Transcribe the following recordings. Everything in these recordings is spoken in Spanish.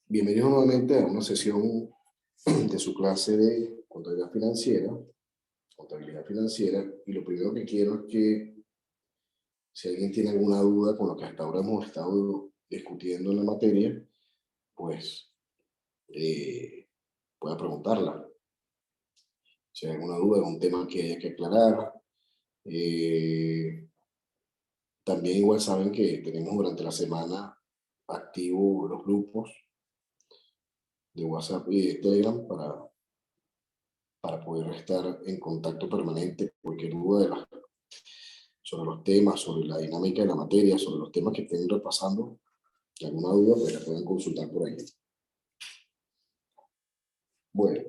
Bienvenidos nuevamente a una sesión de su clase de contabilidad financiera, y lo primero que quiero es que si alguien tiene alguna duda con lo que hasta ahora hemos estado discutiendo en la materia, pues eh, pueda preguntarla. Si hay alguna duda, un tema que haya que aclarar. Eh, También igual saben que tenemos durante la semana activos los grupos de WhatsApp y de Telegram para poder estar en contacto permanente. Cualquier duda sobre los temas, sobre la dinámica de la materia, sobre los temas que estén repasando, y alguna duda, pues la pueden consultar por ahí. Bueno,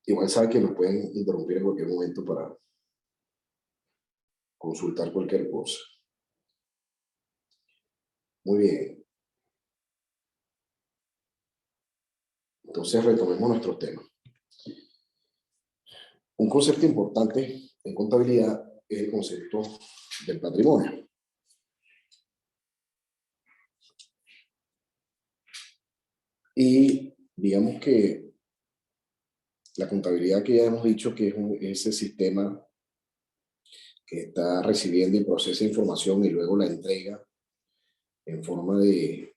igual saben que nos pueden interrumpir en cualquier momento para consultar cualquier cosa. Muy bien. Entonces retomemos nuestros temas. Un concepto importante en contabilidad es el concepto del patrimonio. Y digamos que la contabilidad, que ya hemos dicho que es ese sistema que está recibiendo y procesa información y luego la entrega en forma de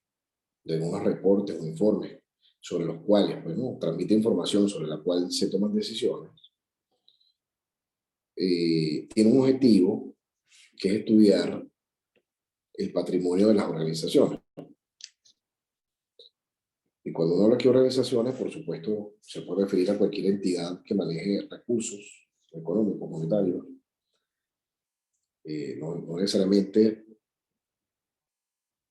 unos reportes o informes sobre los cuales, bueno, transmite información sobre la cual se toman decisiones. Tiene un objetivo, que es estudiar el patrimonio de las organizaciones. Y cuando uno habla aquí de organizaciones, por supuesto, se puede referir a cualquier entidad que maneje recursos económicos, monetarios. No necesariamente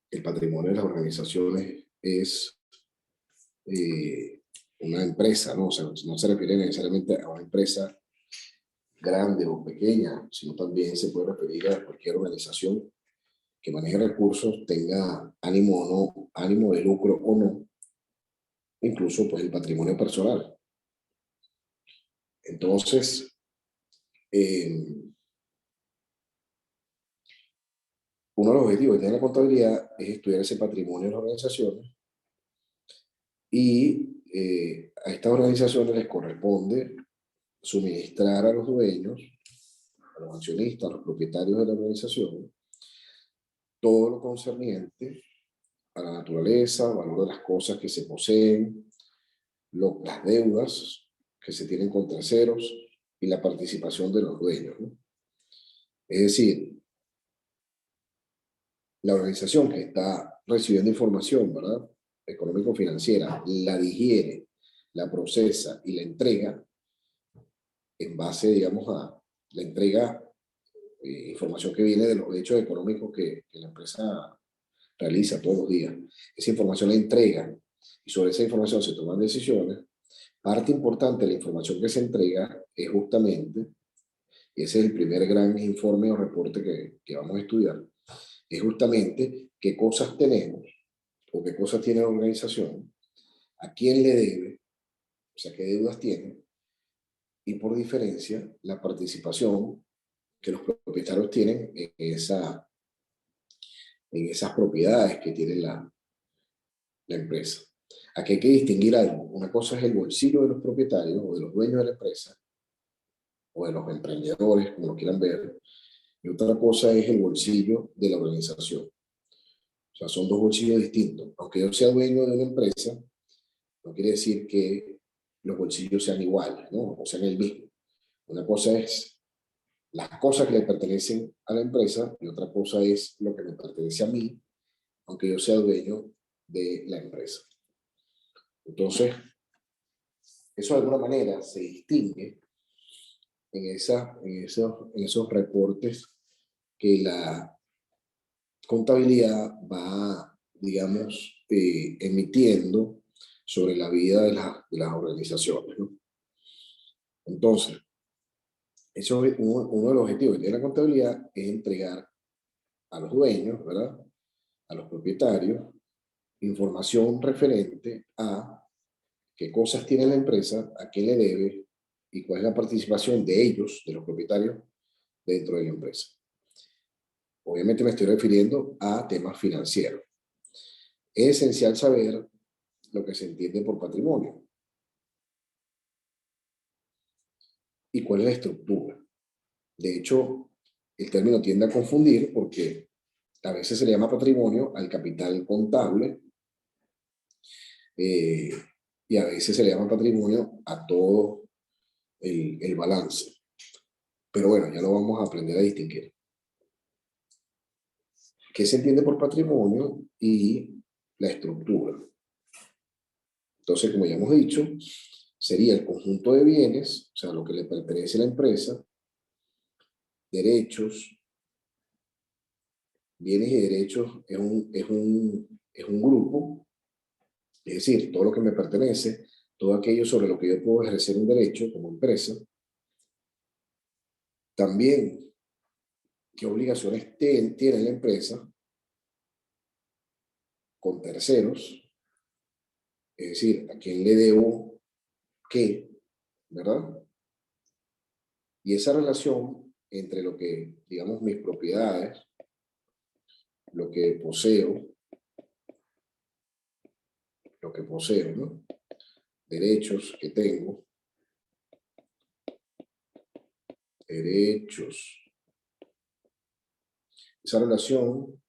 el patrimonio de las organizaciones es una empresa, ¿no? O sea, no se refiere necesariamente a una empresa grande o pequeña, sino también se puede referir a cualquier organización que maneje recursos, tenga ánimo o no, ánimo de lucro o no, incluso pues el patrimonio personal. Entonces, uno de los objetivos de la contabilidad es estudiar ese patrimonio de las organizaciones, y a estas organizaciones les corresponde suministrar a los dueños, a los accionistas, a los propietarios de la organización, todo lo concerniente a la naturaleza, valor de las cosas que se poseen, las deudas que se tienen con terceros y la participación de los dueños, ¿no? Es decir, la organización que está recibiendo información, ¿verdad?, económico-financiera, la digiere, la procesa y la entrega en base, digamos, a la entrega, información que viene de los hechos económicos que la empresa realiza todos los días. Esa información la entrega y sobre esa información se toman decisiones. Parte importante de la información que se entrega es justamente, y ese es el primer gran informe o reporte que vamos a estudiar, es justamente qué cosas tenemos o qué cosas tiene la organización, a quién le debe, o sea, qué deudas tiene, y por diferencia, la participación que los propietarios tienen en esas propiedades que tiene la empresa. Aquí hay que distinguir algo. Una cosa es el bolsillo de los propietarios o de los dueños de la empresa, o de los emprendedores, como lo quieran ver, y otra cosa es el bolsillo de la organización. O sea, son dos bolsillos distintos. Aunque yo sea dueño de una empresa, no quiere decir que los bolsillos sean iguales, ¿no? O sean el mismo. Una cosa es las cosas que le pertenecen a la empresa, y otra cosa es lo que me pertenece a mí, aunque yo sea dueño de la empresa. Entonces, eso de alguna manera se distingue en esos reportes que la contabilidad va, digamos, emitiendo sobre la vida de las organizaciones, ¿no? Entonces, eso es uno de los objetivos de la contabilidad, es entregar a los dueños, ¿verdad?, a los propietarios, información referente a qué cosas tiene la empresa, a qué le debe y cuál es la participación de ellos, de los propietarios, dentro de la empresa. Obviamente me estoy refiriendo a temas financieros. Es esencial saber lo que se entiende por patrimonio. ¿Y cuál es la estructura? De hecho, el término tiende a confundir porque a veces se le llama patrimonio al capital contable eh, y a veces se le llama patrimonio a todo el balance. Pero bueno, ya lo vamos a aprender a distinguir. ¿Qué se entiende por patrimonio y la estructura? Entonces, como ya hemos dicho, sería el conjunto de bienes, o sea, lo que le pertenece a la empresa, derechos, bienes y derechos es un grupo, es decir, todo lo que me pertenece, todo aquello sobre lo que yo puedo ejercer un derecho como empresa. También, qué obligaciones tiene la empresa con terceros, es decir, a quién le debo qué, ¿verdad? Y esa relación entre lo que, digamos, mis propiedades, lo que poseo, ¿no? Derechos que tengo, derechos. Esa relación,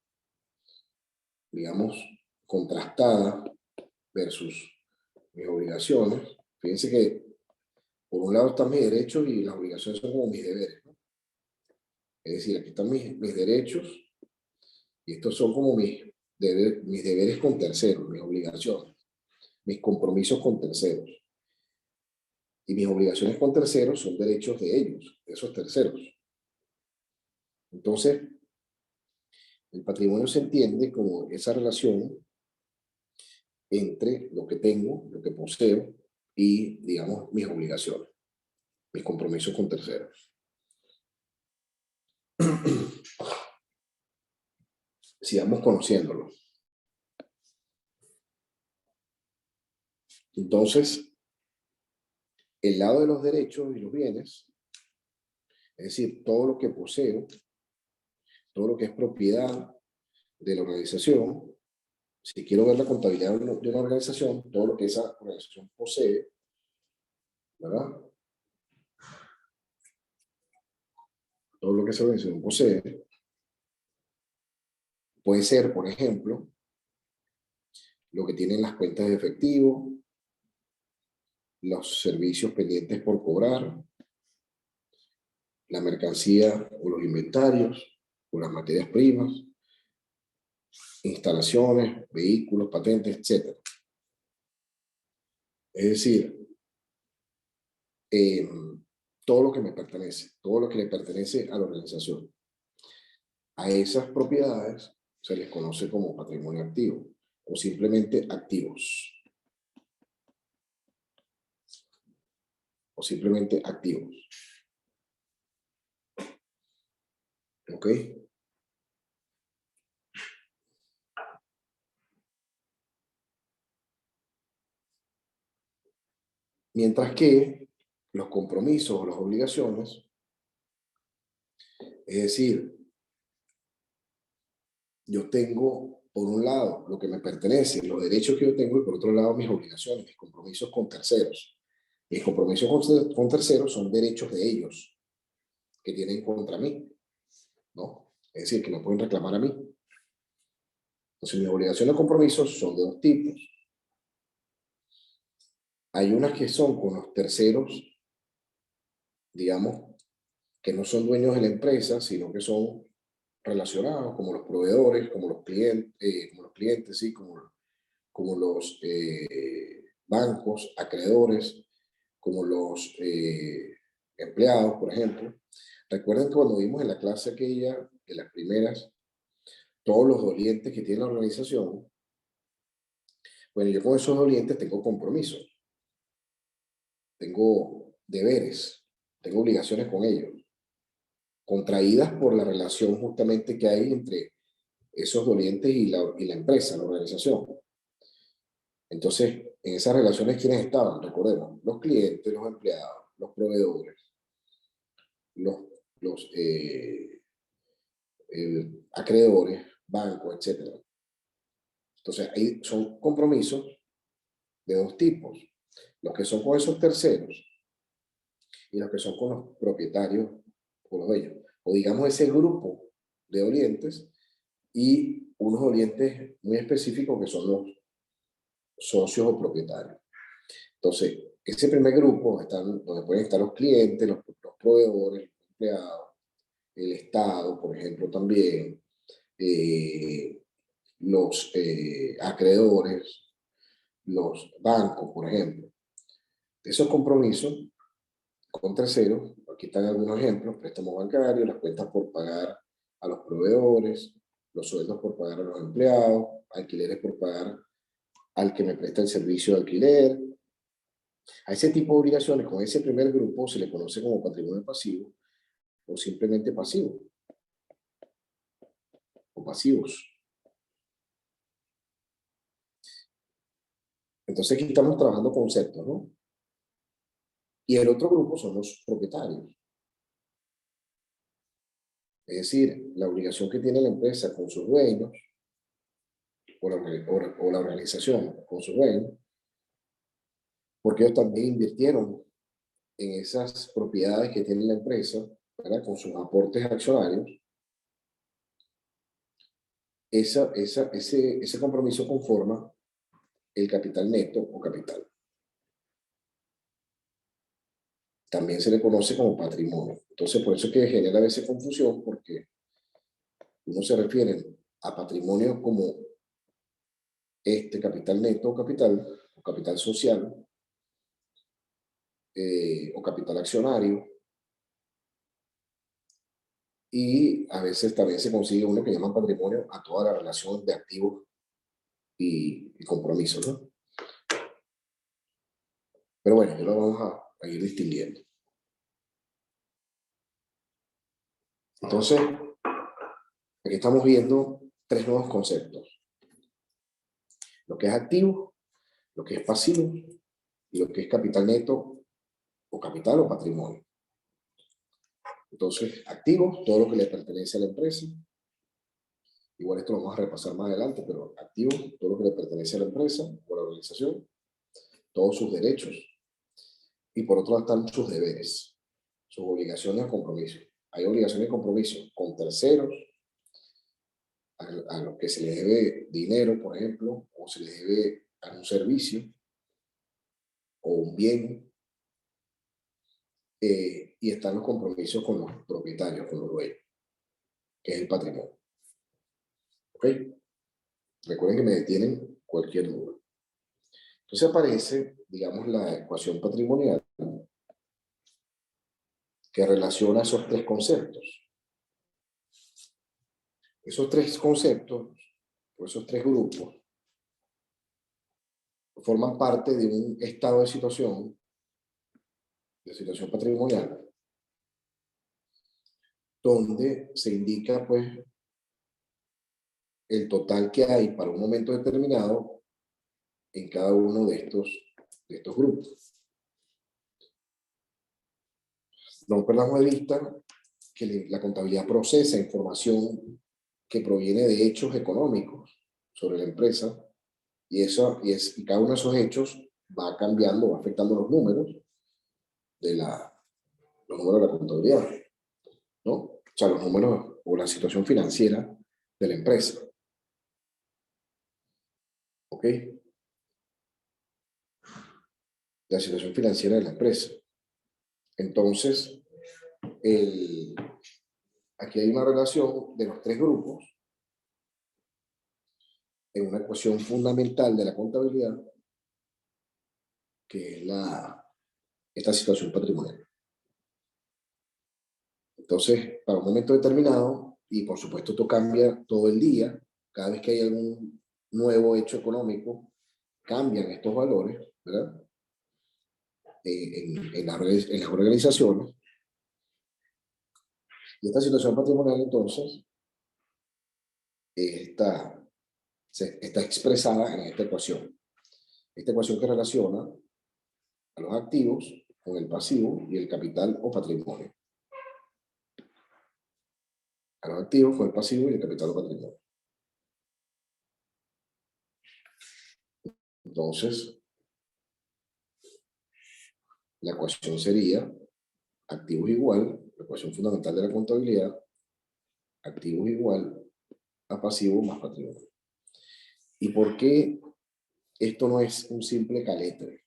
digamos, contrastada versus mis obligaciones. Fíjense que por un lado están mis derechos y las obligaciones son como mis deberes, ¿no? Es decir, aquí están mis derechos y estos son como mis deberes con terceros, mis obligaciones, mis compromisos con terceros. Y mis obligaciones con terceros son derechos de ellos, de esos terceros. Entonces, el patrimonio se entiende como esa relación entre lo que tengo, lo que poseo y, digamos, mis obligaciones, mis compromisos con terceros. Sigamos conociéndolo. Entonces, el lado de los derechos y los bienes, es decir, todo lo que poseo, todo lo que es propiedad de la organización, si quiero ver la contabilidad de una organización, todo lo que esa organización posee, ¿verdad? Todo lo que esa organización posee, puede ser, por ejemplo, lo que tienen las cuentas de efectivo, los servicios pendientes por cobrar, la mercancía o los inventarios, o las materias primas, instalaciones, vehículos, patentes, etc. Es decir, todo lo que me pertenece, todo lo que le pertenece a la organización. A esas propiedades se les conoce como patrimonio activo o simplemente activos. O simplemente activos. ¿Ok? Mientras que los compromisos o las obligaciones, es decir, yo tengo, por un lado, lo que me pertenece, los derechos que yo tengo, y por otro lado, mis obligaciones, mis compromisos con terceros. Mis compromisos con terceros son derechos de ellos que tienen contra mí, ¿no? Es decir, que me pueden reclamar a mí. Entonces, mis obligaciones y compromisos son de dos tipos. Hay unas que son con los terceros, digamos, que no son dueños de la empresa, sino que son relacionados, como los proveedores, como los clientes, ¿sí? Como los bancos, acreedores, como los empleados, por ejemplo. Recuerden que cuando vimos en la clase aquella, de las primeras, todos los dolientes que tiene la organización, bueno, yo con esos dolientes tengo compromisos, tengo deberes, tengo obligaciones con ellos, contraídas por la relación justamente que hay entre esos dolientes y la empresa, la organización. Entonces, en esas relaciones, ¿quiénes estaban? Recordemos, los clientes, los empleados, los proveedores, los, los acreedores, bancos, etc. Entonces, ahí son compromisos de dos tipos. Los que son con esos terceros y los que son con los propietarios, con los dueños. O digamos ese grupo de orientes y unos orientes muy específicos que son los socios o propietarios. Entonces, ese primer grupo están, donde pueden estar los clientes, los proveedores, los empleados, el Estado, por ejemplo, también, los acreedores, los bancos, por ejemplo. Esos compromisos con terceros, aquí están algunos ejemplos: préstamos bancarios, las cuentas por pagar a los proveedores, los sueldos por pagar a los empleados, alquileres por pagar al que me presta el servicio de alquiler. A ese tipo de obligaciones con ese primer grupo se le conoce como patrimonio pasivo o simplemente pasivo o pasivos. Entonces aquí estamos trabajando conceptos, ¿no? Y el otro grupo son los propietarios. Es decir, la obligación que tiene la empresa con sus dueños o la organización con sus dueños, porque ellos también invirtieron en esas propiedades que tiene la empresa, ¿verdad? Con sus aportes accionarios. Ese compromiso conforma el capital neto o capital. También se le conoce como patrimonio. Entonces, por eso es que genera a veces confusión, porque uno se refiere a patrimonio como este capital neto o capital social, o capital accionario, y a veces también se consigue uno que llaman patrimonio a toda la relación de activos y compromisos, ¿no? Pero bueno, ya lo vamos a ir distinguiendo. Entonces, aquí estamos viendo tres nuevos conceptos: lo que es activo, lo que es pasivo y lo que es capital neto o capital o patrimonio. Entonces, activo, todo lo que le pertenece a la empresa. Igual esto lo vamos a repasar más adelante, pero activo, todo lo que le pertenece a la empresa o a la organización, todos sus derechos. Y por otro lado están sus deberes, sus obligaciones o compromisos. Hay obligaciones y compromisos con terceros, a los que se les debe dinero, por ejemplo, o se les debe a un servicio o un bien. Y están los compromisos con los propietarios, con los dueños, que es el patrimonio. ¿Ok? Recuerden que me detienen cualquier duda. Entonces aparece, digamos, la ecuación patrimonial que relaciona esos tres conceptos. Esos tres conceptos, o esos tres grupos, forman parte de un estado de situación patrimonial, donde se indica, pues, el total que hay para un momento determinado en cada uno de estos grupos. No perdamos de vista que la contabilidad procesa información que proviene de hechos económicos sobre la empresa, y cada uno de esos hechos va cambiando, va afectando los números de la contabilidad, ¿no? O sea, los números o la situación financiera de la empresa. ¿Ok? La situación financiera de la empresa. Entonces, aquí hay una relación de los tres grupos en una ecuación fundamental de la contabilidad, que es esta situación patrimonial. Entonces, para un momento determinado, y por supuesto esto cambia todo el día, cada vez que hay algún nuevo hecho económico, cambian estos valores, ¿verdad? En las organizaciones. Y esta situación patrimonial, entonces, está expresada en esta ecuación. Esta ecuación que relaciona a los activos con el pasivo y el capital o patrimonio. A los activos con el pasivo y el capital o patrimonio. Entonces, la ecuación sería activos igual, la ecuación fundamental de la contabilidad, activos igual a pasivos más patrimonio. ¿Y por qué esto no es un simple caletre?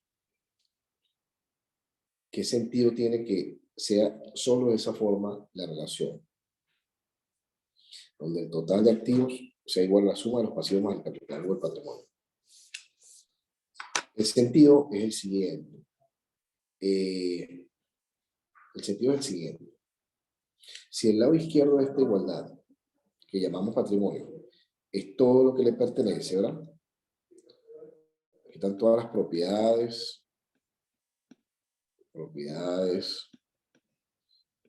¿Qué sentido tiene que sea solo de esa forma la relación? Donde el total de activos sea igual a la suma de los pasivos más el capital o el patrimonio. El sentido es el siguiente. El sentido es el siguiente. Si el lado izquierdo de esta igualdad, que llamamos patrimonio, es todo lo que le pertenece, ¿verdad? Aquí están todas las propiedades,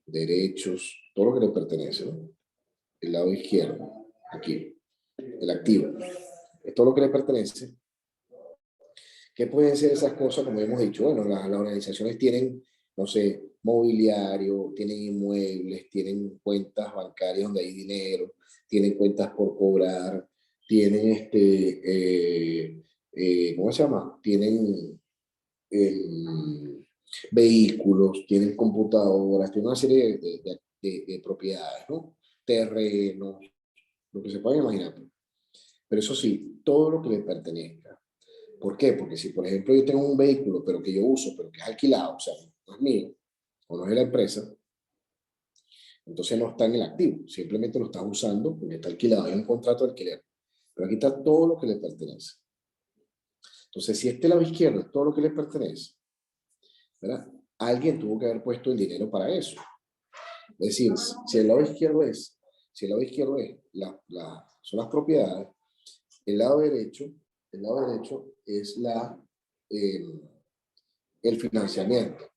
derechos, todo lo que le pertenece, ¿no? El lado izquierdo, aquí, el activo, es todo lo que le pertenece. ¿Qué pueden ser esas cosas? Como hemos dicho, bueno, las organizaciones tienen, no sé, mobiliario, tienen inmuebles, tienen cuentas bancarias donde hay dinero, tienen cuentas por cobrar, tienen ¿cómo se llama? Tienen vehículos, tienen computadoras, tienen una serie de propiedades, ¿no? Terrenos, lo que se pueden imaginar. Pero eso sí, todo lo que le pertenezca. ¿Por qué? Porque si, por ejemplo, yo tengo un vehículo, pero que yo uso, pero que es alquilado, o sea, no es mío, o no es de la empresa, entonces no está en el activo, simplemente lo estás usando porque está alquilado, hay un contrato de alquiler. Pero aquí está todo lo que le pertenece. Entonces, si este lado izquierdo es todo lo que le pertenece, ¿verdad? Alguien tuvo que haber puesto el dinero para eso. Es decir, si el lado izquierdo es, son las propiedades, el lado derecho, es eh, el financiamiento.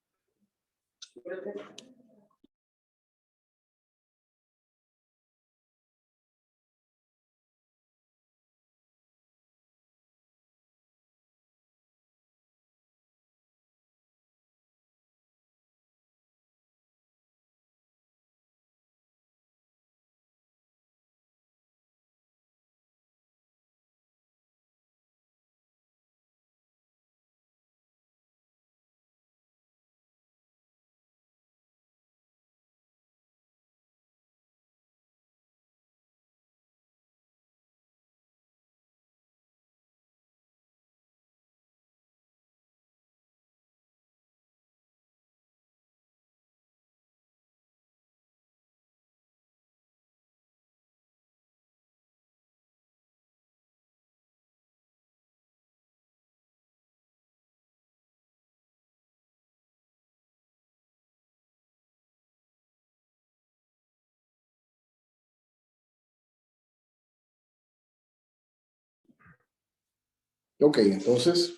Ok, entonces,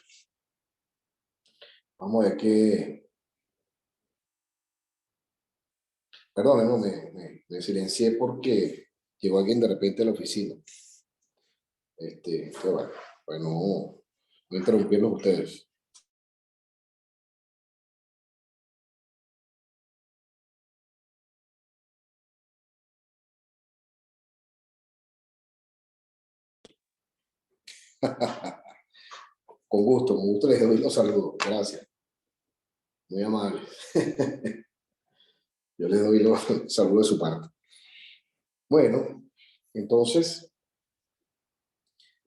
vamos a ver qué. Perdón, no, me silencié porque llegó alguien de repente a la oficina. Qué bueno, pues no interrumpirlos ustedes. Con gusto les doy los saludos. Gracias. Muy amable. Yo les doy los saludos de su parte. Bueno, entonces,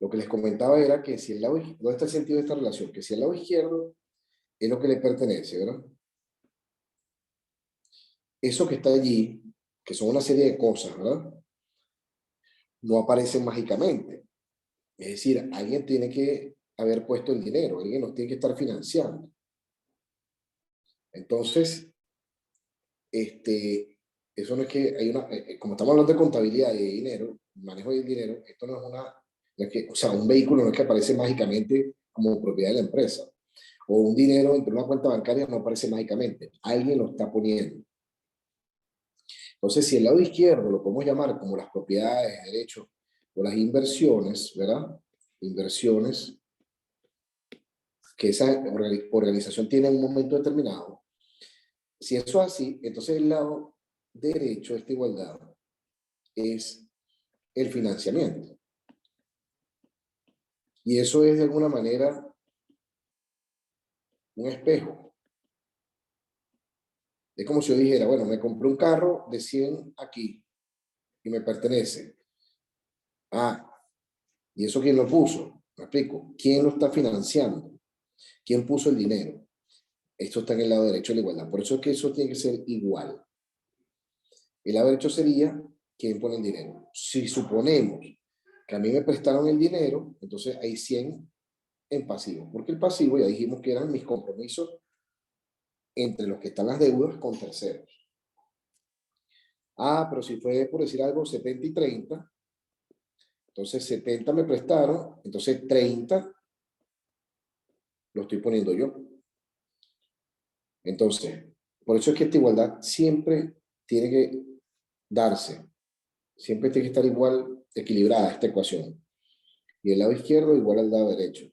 lo que les comentaba era que si el lado, ¿dónde está el sentido de esta relación? Que si el lado izquierdo es lo que le pertenece, ¿verdad? Eso que está allí, que son una serie de cosas, ¿verdad? No aparecen mágicamente. Es decir, alguien tiene que haber puesto el dinero, alguien nos tiene que estar financiando. Entonces, eso no es que hay una, como estamos hablando de contabilidad y de dinero, manejo de dinero, esto no es una, no es que, o sea, un vehículo no es que aparece mágicamente como propiedad de la empresa, o un dinero entre una cuenta bancaria no aparece mágicamente, alguien lo está poniendo. Entonces, si el lado izquierdo lo podemos llamar como las propiedades, derechos o las inversiones, ¿verdad? Inversiones que esa organización tiene en un momento determinado. Si eso es así, entonces el lado derecho de esta igualdad es el financiamiento. Y eso es de alguna manera un espejo. Es como si yo dijera, bueno, me compré un carro de 100 aquí y me pertenece. Ah, ¿y eso quién lo puso? Me explico. ¿Quién lo está financiando? ¿Quién puso el dinero? Esto está en el lado derecho de la igualdad. Por eso es que eso tiene que ser igual. El lado derecho sería quién pone el dinero. Si suponemos que a mí me prestaron el dinero, entonces hay 100 en pasivo. Porque el pasivo ya dijimos que eran mis compromisos entre los que están las deudas con terceros. Ah, pero si fue por decir algo 70 y 30, entonces 70 me prestaron, entonces 30 lo estoy poniendo yo. Entonces, por eso es que esta igualdad siempre tiene que darse, siempre tiene que estar igual equilibrada esta ecuación. Y el lado izquierdo igual al lado derecho.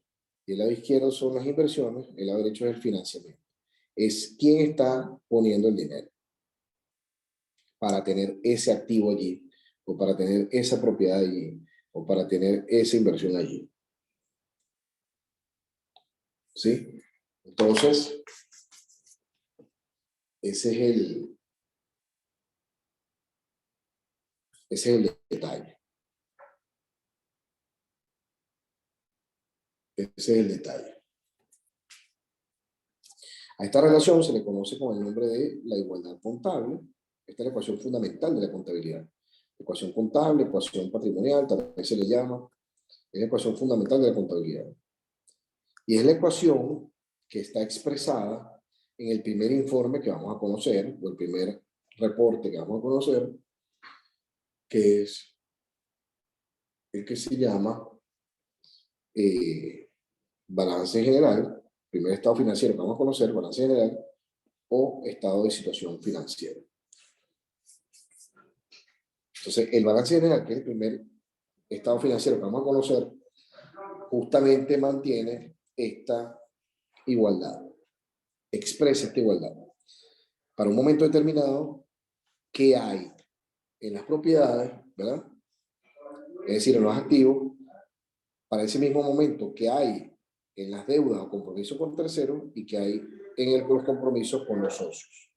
Y el lado izquierdo son las inversiones, el lado derecho es el financiamiento. Es quién está poniendo el dinero para tener ese activo allí, o para tener esa propiedad allí, o para tener esa inversión allí. ¿Sí? Entonces, ese es el detalle. Ese es el detalle. A esta relación se le conoce con el nombre de la igualdad contable. Esta es la ecuación fundamental de la contabilidad. Ecuación contable, ecuación patrimonial, también se le llama. Es la ecuación fundamental de la contabilidad. Y es la ecuación que está expresada en el primer informe que vamos a conocer, o el primer reporte que vamos a conocer, que es el que se llama balance general, primer estado financiero que vamos a conocer, balance general, o estado de situación financiera. Entonces, el balance general, que es el primer estado financiero que vamos a conocer, justamente mantiene esta igualdad, expresa esta igualdad. Para un momento determinado, ¿qué hay en las propiedades, verdad? Es decir, en los activos, para ese mismo momento, ¿qué hay en las deudas o compromisos con terceros y qué hay en los compromisos con los socios?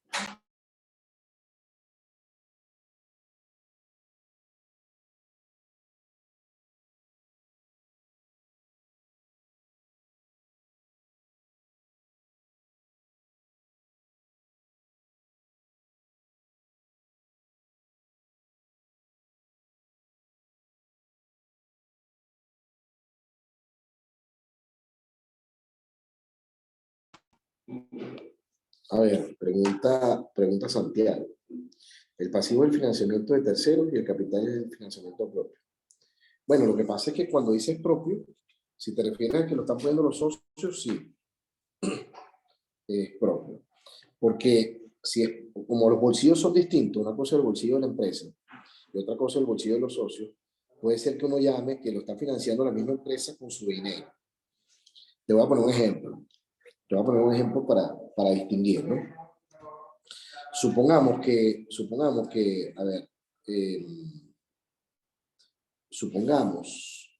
A ver, pregunta Santiago. El pasivo es el financiamiento de terceros y el capital es el financiamiento propio. Bueno, lo que pasa es que cuando dices propio, si te refieres a que lo están poniendo los socios, sí, es propio. Porque si es, como los bolsillos son distintos, una cosa es el bolsillo de la empresa y otra cosa es el bolsillo de los socios, puede ser que uno llame que lo está financiando la misma empresa con su dinero. Te voy a poner un ejemplo. Te voy a poner un ejemplo para distinguir, ¿no? Supongamos que, a ver, eh, supongamos,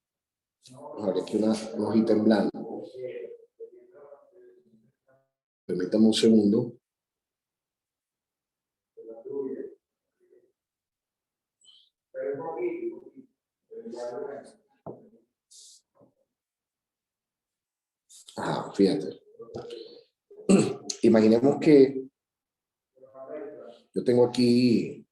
vamos a ver aquí una hojita en blanco. Permítame un segundo. Fíjate. Imaginemos que yo tengo aquí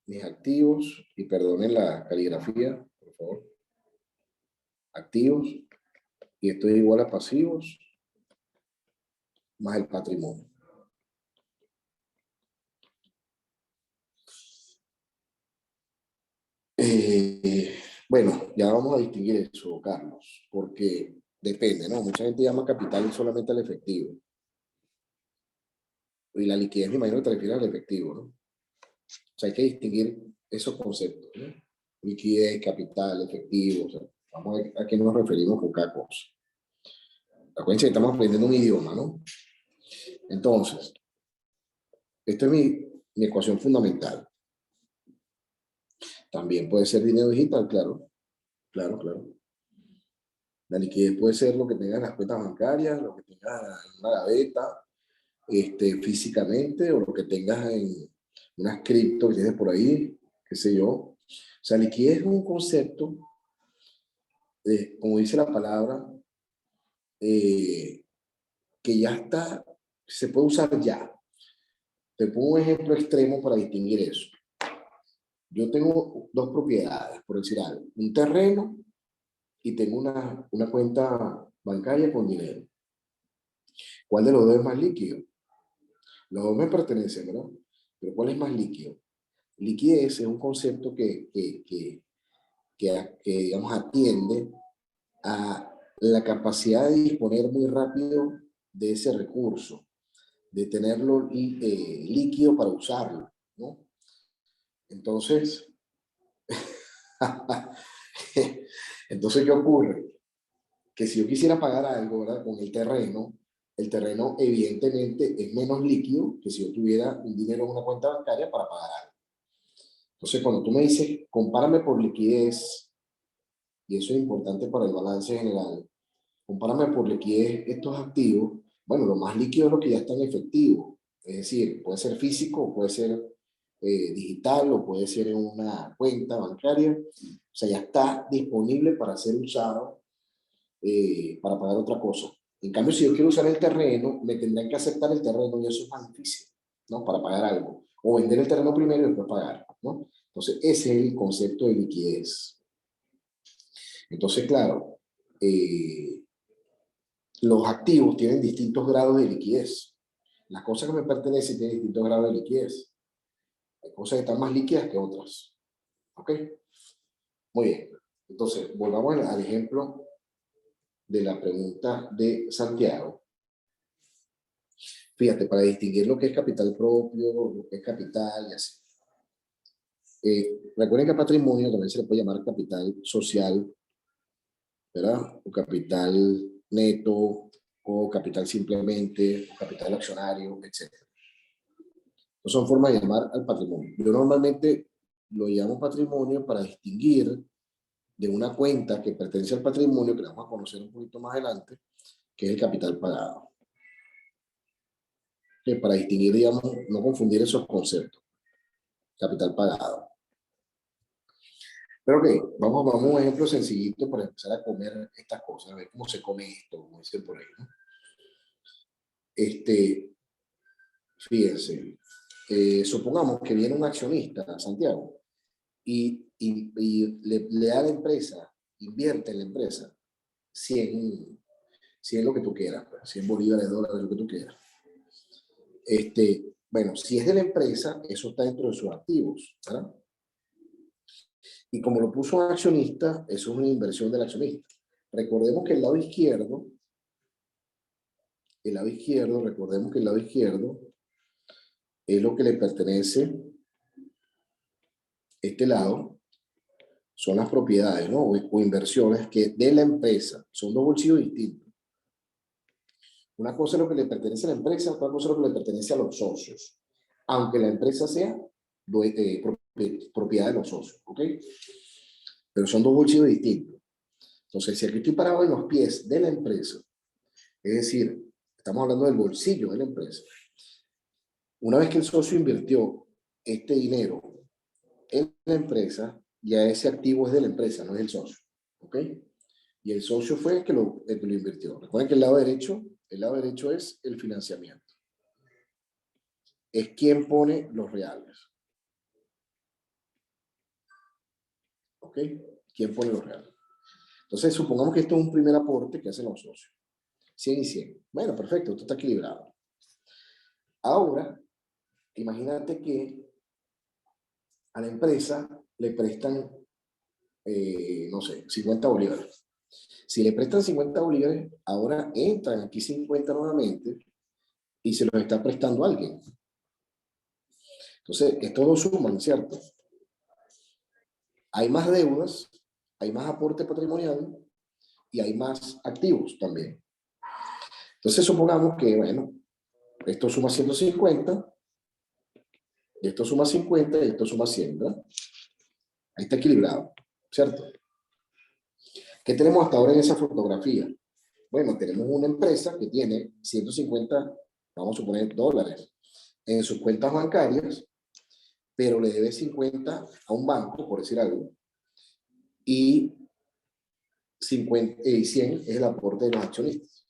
mis activos, y perdonen la caligrafía, por favor. Activos, y esto es igual a pasivos, más el patrimonio. Bueno, ya vamos a distinguir eso, Carlos, porque depende, ¿no? Mucha gente llama capital solamente al efectivo. Y la liquidez, me imagino que te refieres al efectivo, ¿no? O sea, hay que distinguir esos conceptos, ¿no? Liquidez, capital, efectivo, o sea, vamos a ver a qué nos referimos con cada cosa. Acuérdense que estamos aprendiendo un idioma, ¿no? Entonces, esta es mi ecuación fundamental. También puede ser dinero digital, claro. Claro, claro. La liquidez puede ser lo que tengas en las cuentas bancarias, lo que tengas en una gaveta, físicamente, o lo que tengas en unas cripto que tienes por ahí, qué sé yo. O sea, liquidez es un concepto, como dice la palabra, eh, que ya está, se puede usar ya. Te pongo un ejemplo extremo para distinguir eso. Yo tengo dos propiedades, por decir algo, un terreno y tengo una cuenta bancaria con dinero. ¿Cuál de los dos es más líquido? Los dos me pertenecen, ¿verdad? Pero ¿cuál es más líquido? Liquidez es un concepto que digamos, atiende a la capacidad de disponer muy rápido de ese recurso, de tenerlo líquido para usarlo, ¿no? Entonces, entonces, ¿qué ocurre? Que si yo quisiera pagar algo, ¿verdad? Con el terreno evidentemente es menos líquido que si yo tuviera un dinero en una cuenta bancaria para pagar algo. Entonces, cuando tú me dices, compárame por liquidez, y eso es importante para el balance general, compárame por liquidez estos activos, bueno, lo más líquido es lo que ya está en efectivo. Es decir, puede ser físico, puede ser digital o puede ser en una cuenta bancaria. O sea, ya está disponible para ser usado para pagar otra cosa. En cambio, si yo quiero usar el terreno, me tendrán que aceptar el terreno y eso es más difícil, ¿no? Para pagar algo. O vender el terreno primero y después pagar, ¿no? Entonces, ese es el concepto de liquidez. Entonces, claro, los activos tienen distintos grados de liquidez. Las cosas que me pertenecen tienen distintos grados de liquidez. Hay cosas que están más líquidas que otras. ¿Ok? Muy bien. Entonces, volvamos al ejemplo de la pregunta de Santiago. Fíjate, para distinguir lo que es capital propio, lo que es capital y así. Recuerden que patrimonio también se le puede llamar capital social, ¿verdad? O capital neto, o capital simplemente, o capital accionario, etc. No son formas de llamar al patrimonio. Yo normalmente lo llamo patrimonio para distinguir de una cuenta que pertenece al patrimonio, que la vamos a conocer un poquito más adelante, que es el capital pagado. Que para distinguir, digamos, no confundir esos conceptos. Capital pagado. Pero ok, vamos a un ejemplo sencillito para empezar a comer estas cosas, a ver cómo se come esto, como dicen por ahí, ¿no? Fíjense, supongamos que viene un accionista a Santiago y le da a la empresa, invierte en la empresa 100 lo que tú quieras, 100 bolívares, dólares, lo que tú quieras. Bueno, si es de la empresa, eso está dentro de sus activos, ¿verdad? Y como lo puso un accionista, eso es una inversión del accionista. Recordemos que recordemos que el lado izquierdo es lo que le pertenece, este lado, son las propiedades, ¿no? O inversiones que de la empresa, son dos bolsillos distintos. Una cosa es lo que le pertenece a la empresa, otra cosa es lo que le pertenece a los socios, aunque la empresa sea propiedad de los socios, ¿ok? Pero son dos bolsillos distintos. Entonces, si aquí estoy parado en los pies de la empresa, es decir, estamos hablando del bolsillo de la empresa, una vez que el socio invirtió este dinero en la empresa, ya ese activo es de la empresa, no es del socio, ¿ok? Y el socio fue el que lo invirtió. Recuerden que el lado derecho es el financiamiento. Es quien pone los reales. ¿Ok? ¿Quién pone los reales? Entonces, supongamos que esto es un primer aporte que hacen los socios. 100 y 100. Bueno, perfecto, esto está equilibrado. Ahora, imagínate que a la empresa le prestan, no sé, 50 bolívares. Si le prestan 50 bolívares, ahora entran aquí 50 nuevamente y se los está prestando a alguien. Entonces, estos dos suman, ¿cierto? Hay más deudas, hay más aporte patrimonial y hay más activos también. Entonces, supongamos que, bueno, esto suma 150, esto suma 50 y esto suma 100, ¿verdad? Ahí está equilibrado, ¿cierto? ¿Qué tenemos hasta ahora en esa fotografía? Bueno, tenemos una empresa que tiene 150, vamos a suponer, dólares en sus cuentas bancarias, pero le debe 50 a un banco, por decir algo, y 50, 100 es el aporte de los accionistas.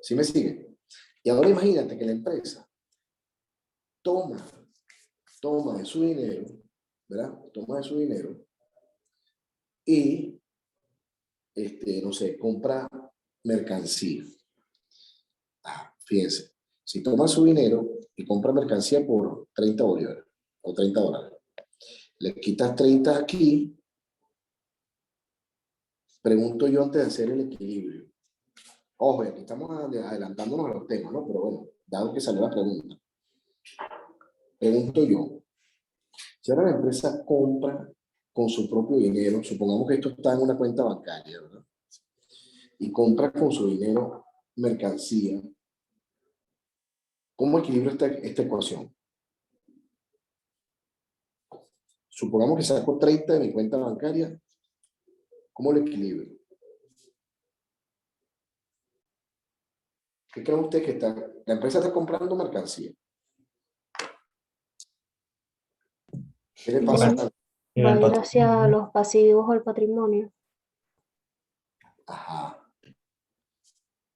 ¿Sí me sigue? Y ahora imagínate que la empresa toma, toma de su dinero, ¿verdad? Toma de su dinero y, no sé, compra mercancía. Fíjense, si toma su dinero y compra mercancía por 30 bolívares o 30 dólares, le quitas 30 aquí, pregunto yo antes de hacer el equilibrio. Ojo, aquí estamos adelantándonos a los temas, ¿no? Pero bueno, dado que salió la pregunta, pregunto yo, si ahora la empresa compra con su propio dinero, supongamos que esto está en una cuenta bancaria, ¿verdad? Y compra con su dinero mercancía, ¿cómo equilibro esta ecuación? Supongamos que saco 30 de mi cuenta bancaria, ¿cómo lo equilibro? ¿Qué cree usted que la empresa está comprando mercancía? ¿Qué le pasa? Va, va a ir hacia los pasivos o el patrimonio. Ajá.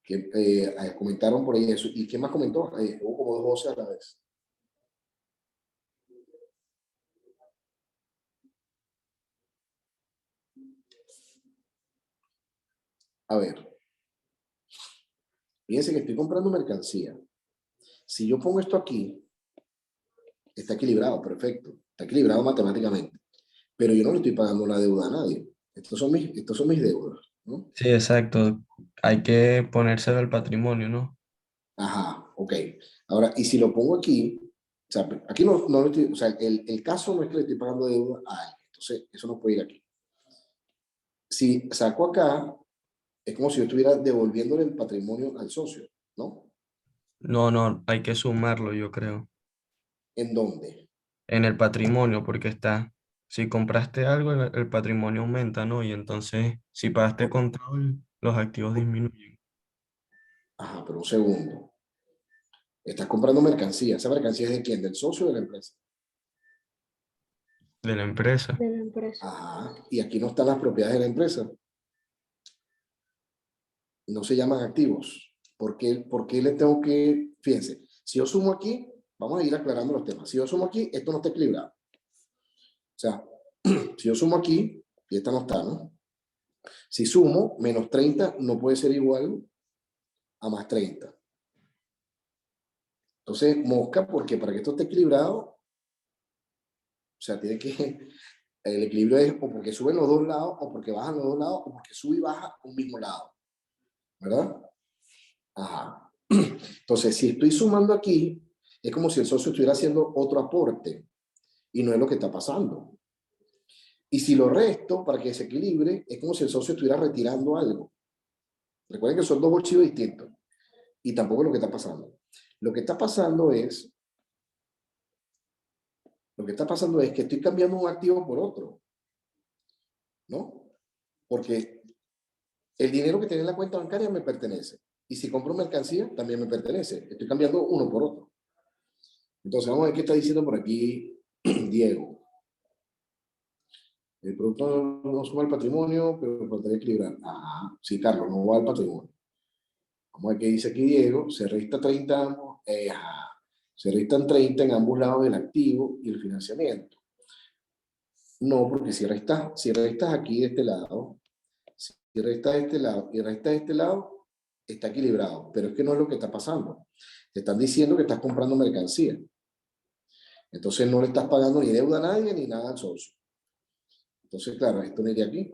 Que, comentaron por ahí eso. ¿Y quién más comentó? Hubo como dos voces a la vez. A ver, fíjense que estoy comprando mercancía. Si yo pongo esto aquí, está equilibrado, perfecto. Está equilibrado matemáticamente. Pero yo no le estoy pagando una deuda a nadie. Estos son mis deudas, ¿no? Sí, exacto. Hay que ponérselo al patrimonio, ¿no? Ajá, ok. Ahora, y si lo pongo aquí, o sea, aquí no lo estoy, o sea, el caso no es que le estoy pagando deuda a alguien. Entonces, eso no puede ir aquí. Si saco acá, es como si yo estuviera devolviéndole el patrimonio al socio, ¿no? No, no, hay que sumarlo, yo creo, ¿En dónde? en el patrimonio, porque está, si compraste algo, el patrimonio aumenta, ¿no? Y entonces, si pagaste control, los activos disminuyen. Ajá, pero un segundo. Estás comprando mercancía. ¿Esa mercancía es de quién? ¿Del socio o de la empresa? De la empresa. De la empresa. Ajá. Y aquí no están las propiedades de la empresa. No se llaman activos. Por qué le tengo que, fíjense, si yo sumo aquí, vamos a ir aclarando los temas. Si yo sumo aquí, esto no está equilibrado. O sea, si yo sumo aquí, y esta no está, ¿no? Si sumo, menos 30 no puede ser igual a más 30. Entonces, mosca, porque para que esto esté equilibrado, o sea, tiene que, el equilibrio es o porque suben los dos lados, o porque bajan los dos lados, o porque sube y baja un mismo lado, ¿verdad? Ajá. Entonces, si estoy sumando aquí, es como si el socio estuviera haciendo otro aporte, y no es lo que está pasando. Y si lo resto, para que se equilibre, es como si el socio estuviera retirando algo. Recuerden que son dos bolsillos distintos, y tampoco es lo que está pasando. Lo que está pasando es, lo que está pasando es que estoy cambiando un activo por otro, ¿no? Porque el dinero que tiene en la cuenta bancaria me pertenece. Y si compro mercancía, también me pertenece. Estoy cambiando uno por otro. Entonces, vamos a ver qué está diciendo por aquí Diego. El producto no suma al patrimonio, pero faltaría equilibrar. Ah, sí, Carlos, no va al patrimonio. Vamos a ver qué dice aquí Diego. Se resta 30 ambos. Se restan 30 en ambos lados del activo y el financiamiento. No, porque si restas aquí de este lado, si restas de este lado y restas de este lado, está equilibrado. Pero es que no es lo que está pasando. Te están diciendo que estás comprando mercancía. Entonces no le estás pagando ni deuda a nadie ni nada al socio. Entonces, claro, esto no iría aquí.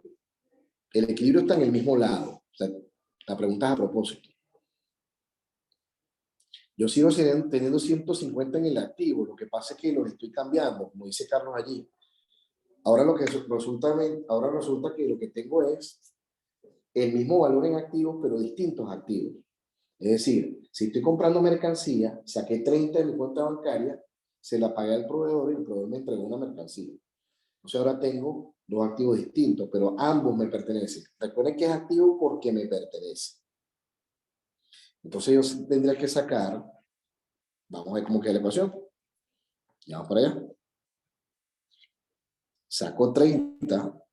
El equilibrio está en el mismo lado. O sea, la pregunta es a propósito. Yo sigo teniendo 150 en el activo. Lo que pasa es que los estoy cambiando, como dice Carlos allí. Ahora resulta que lo que tengo es el mismo valor en activos, pero distintos activos. Es decir, si estoy comprando mercancía, saqué 30 de mi cuenta bancaria, se la pagué al proveedor y el proveedor me entregó una mercancía. Entonces ahora tengo dos activos distintos, pero ambos me pertenecen. Recuerden que es activo porque me pertenece. Entonces yo tendría que sacar, vamos a ver cómo queda la ecuación. Ya vamos para allá. Saco 30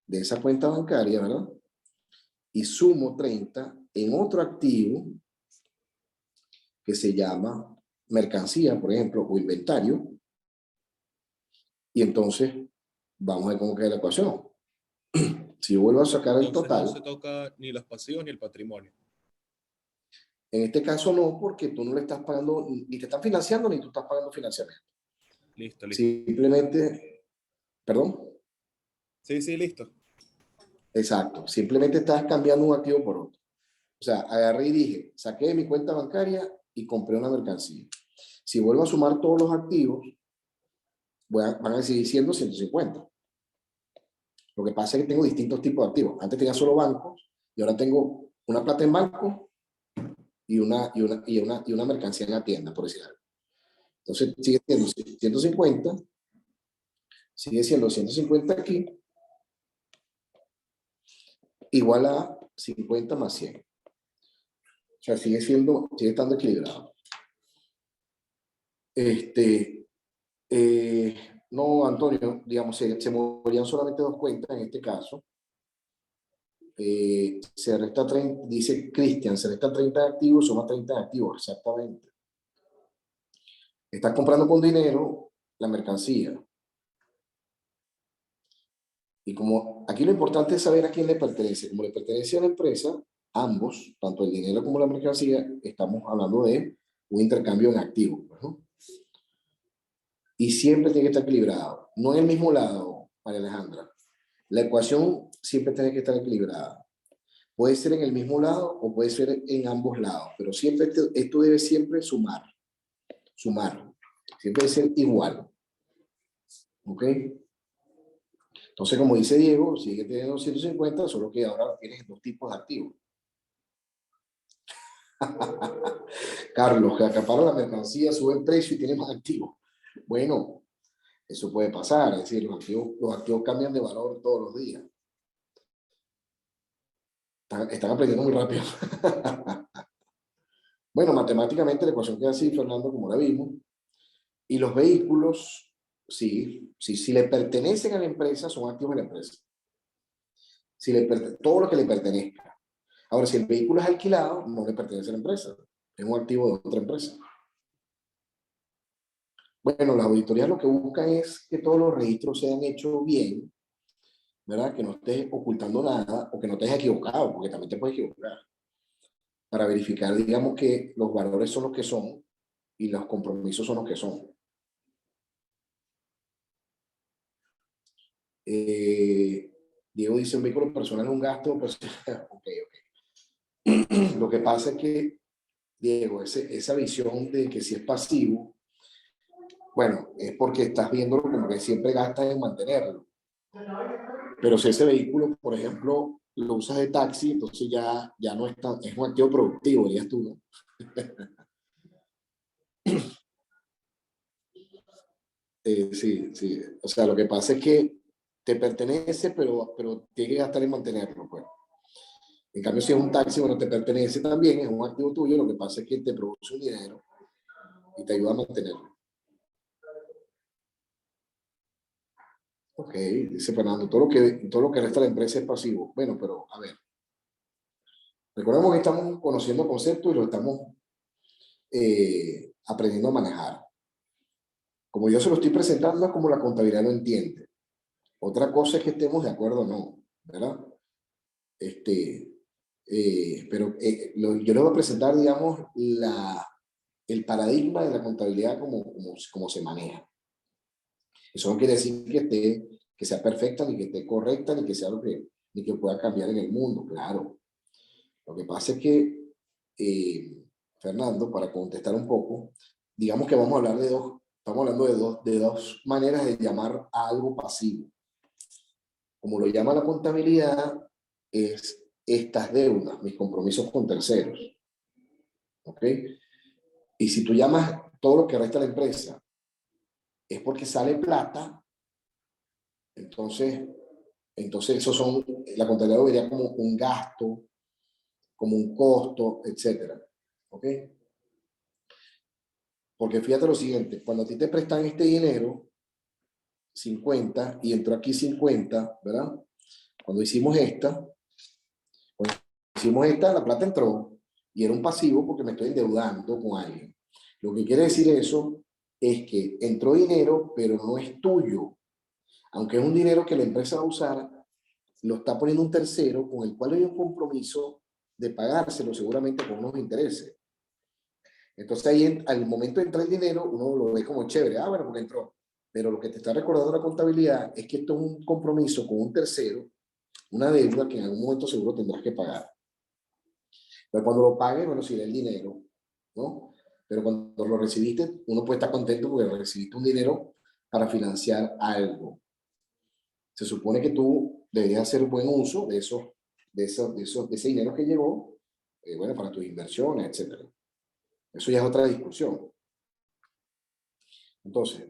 de esa cuenta bancaria, ¿verdad? Y sumo 30 en otro activo que se llama mercancía, por ejemplo, o inventario. Y entonces, vamos a ver cómo queda la ecuación. Si yo vuelvo a sacar el Entonces no total, se toca ni los pasivos ni el patrimonio. en este caso no, porque tú no le estás pagando, ni te están financiando, ni tú estás pagando financiamiento. Listo, listo. Simplemente, perdón, Sí, sí, listo. exacto, simplemente estás cambiando un activo por otro. O sea, agarré y dije, saqué de mi cuenta bancaria y compré una mercancía. Si vuelvo a sumar todos los activos, van a seguir siendo 150. Lo que pasa es que tengo distintos tipos de activos. Antes tenía solo bancos y ahora tengo una plata en banco y una mercancía en la tienda, por decir algo. Entonces sigue siendo 150, sigue siendo 150 aquí, igual a 50 más 100. O sea, sigue estando equilibrado. No, Antonio, digamos, se moverían solamente dos cuentas en este caso. Se resta 30, dice Cristian, se resta 30 de activos, suma 30 de activos, exactamente. Estás comprando con dinero la mercancía. Y como aquí lo importante es saber a quién le pertenece. Como le pertenece a la empresa, ambos, tanto el dinero como la mercancía, estamos hablando de un intercambio en activos, ¿no? Y siempre tiene que estar equilibrado. No en el mismo lado, María Alejandra. La ecuación siempre tiene que estar equilibrada. Puede ser en el mismo lado o puede ser en ambos lados, pero siempre esto debe siempre sumar. Siempre debe ser igual. ¿Ok? Entonces, como dice Diego, sigue teniendo 150, solo que ahora tienes dos tipos de activos. Carlos, que acapara la mercancía, sube el precio y tiene más activos. Bueno, eso puede pasar, es decir, los activos cambian de valor todos los días. Están aprendiendo muy rápido. Bueno, matemáticamente la ecuación queda así, Fernando, como la vimos. Y los vehículos, sí, si le pertenecen a la empresa, son activos de la empresa. Todo lo que le pertenezca. Ahora, si el vehículo es alquilado, no le pertenece a la empresa. Es un activo de otra empresa. Bueno, las auditorías lo que buscan es que todos los registros sean hechos bien, ¿verdad? Que no estés ocultando nada o que no estés equivocado, porque también te puedes equivocar. Para verificar, digamos, que los valores son los que son y los compromisos son los que son. Diego dice, un vehículo personal es un gasto. Pues, ok. Lo que pasa es que, Diego, esa visión de que si es pasivo, bueno, es porque estás viéndolo como que siempre gastas en mantenerlo. Pero si ese vehículo, por ejemplo, lo usas de taxi, entonces ya no es es un activo productivo, dirías tú, ¿no? Sí. O sea, lo que pasa es que te pertenece, pero tienes que gastar en mantenerlo, pues. En cambio, si es un taxi, bueno, te pertenece también, es un activo tuyo, lo que pasa es que te produce un dinero y te ayuda a mantenerlo. Ok, dice Fernando, todo lo que resta de la empresa es pasivo. Bueno, pero a ver, recordemos que estamos conociendo conceptos y lo estamos aprendiendo a manejar. Como yo se lo estoy presentando, es como la contabilidad lo entiende. Otra cosa es que estemos de acuerdo o no, ¿verdad? Pero yo les voy a presentar, digamos, el paradigma de la contabilidad como se maneja. Eso no quiere decir que sea perfecta, ni que esté correcta, ni que pueda cambiar en el mundo, claro. Lo que pasa es que, Fernando, para contestar un poco, digamos que vamos a hablar estamos hablando de dos maneras de llamar a algo pasivo. Como lo llama la contabilidad, es estas deudas, mis compromisos con terceros. ¿Ok? Y si tú llamas todo lo que resta la empresa, es porque sale plata, entonces Entonces, esos son, la contabilidad lo vería como un gasto, como un costo, etcétera. ¿Ok? Porque fíjate lo siguiente, cuando a ti te prestan este dinero, 50, y entró aquí 50, ¿verdad? Cuando hicimos esta, la plata entró y era un pasivo porque me estoy endeudando con alguien. Lo que quiere decir eso es que entró dinero, pero no es tuyo. Aunque es un dinero que la empresa va a usar, lo está poniendo un tercero con el cual hay un compromiso de pagárselo seguramente con unos intereses. Entonces ahí al momento de entrar el dinero, uno lo ve como chévere. Ah, bueno, porque entró. Pero lo que te está recordando la contabilidad es que esto es un compromiso con un tercero, una deuda que en algún momento seguro tendrás que pagar. Pero cuando lo pagues, bueno, si da el dinero, ¿no? Pero cuando lo recibiste, uno puede estar contento porque recibiste un dinero para financiar algo. Se supone que tú deberías hacer buen uso de ese dinero que llegó, bueno, para tus inversiones, etcétera. Eso ya es otra discusión. Entonces,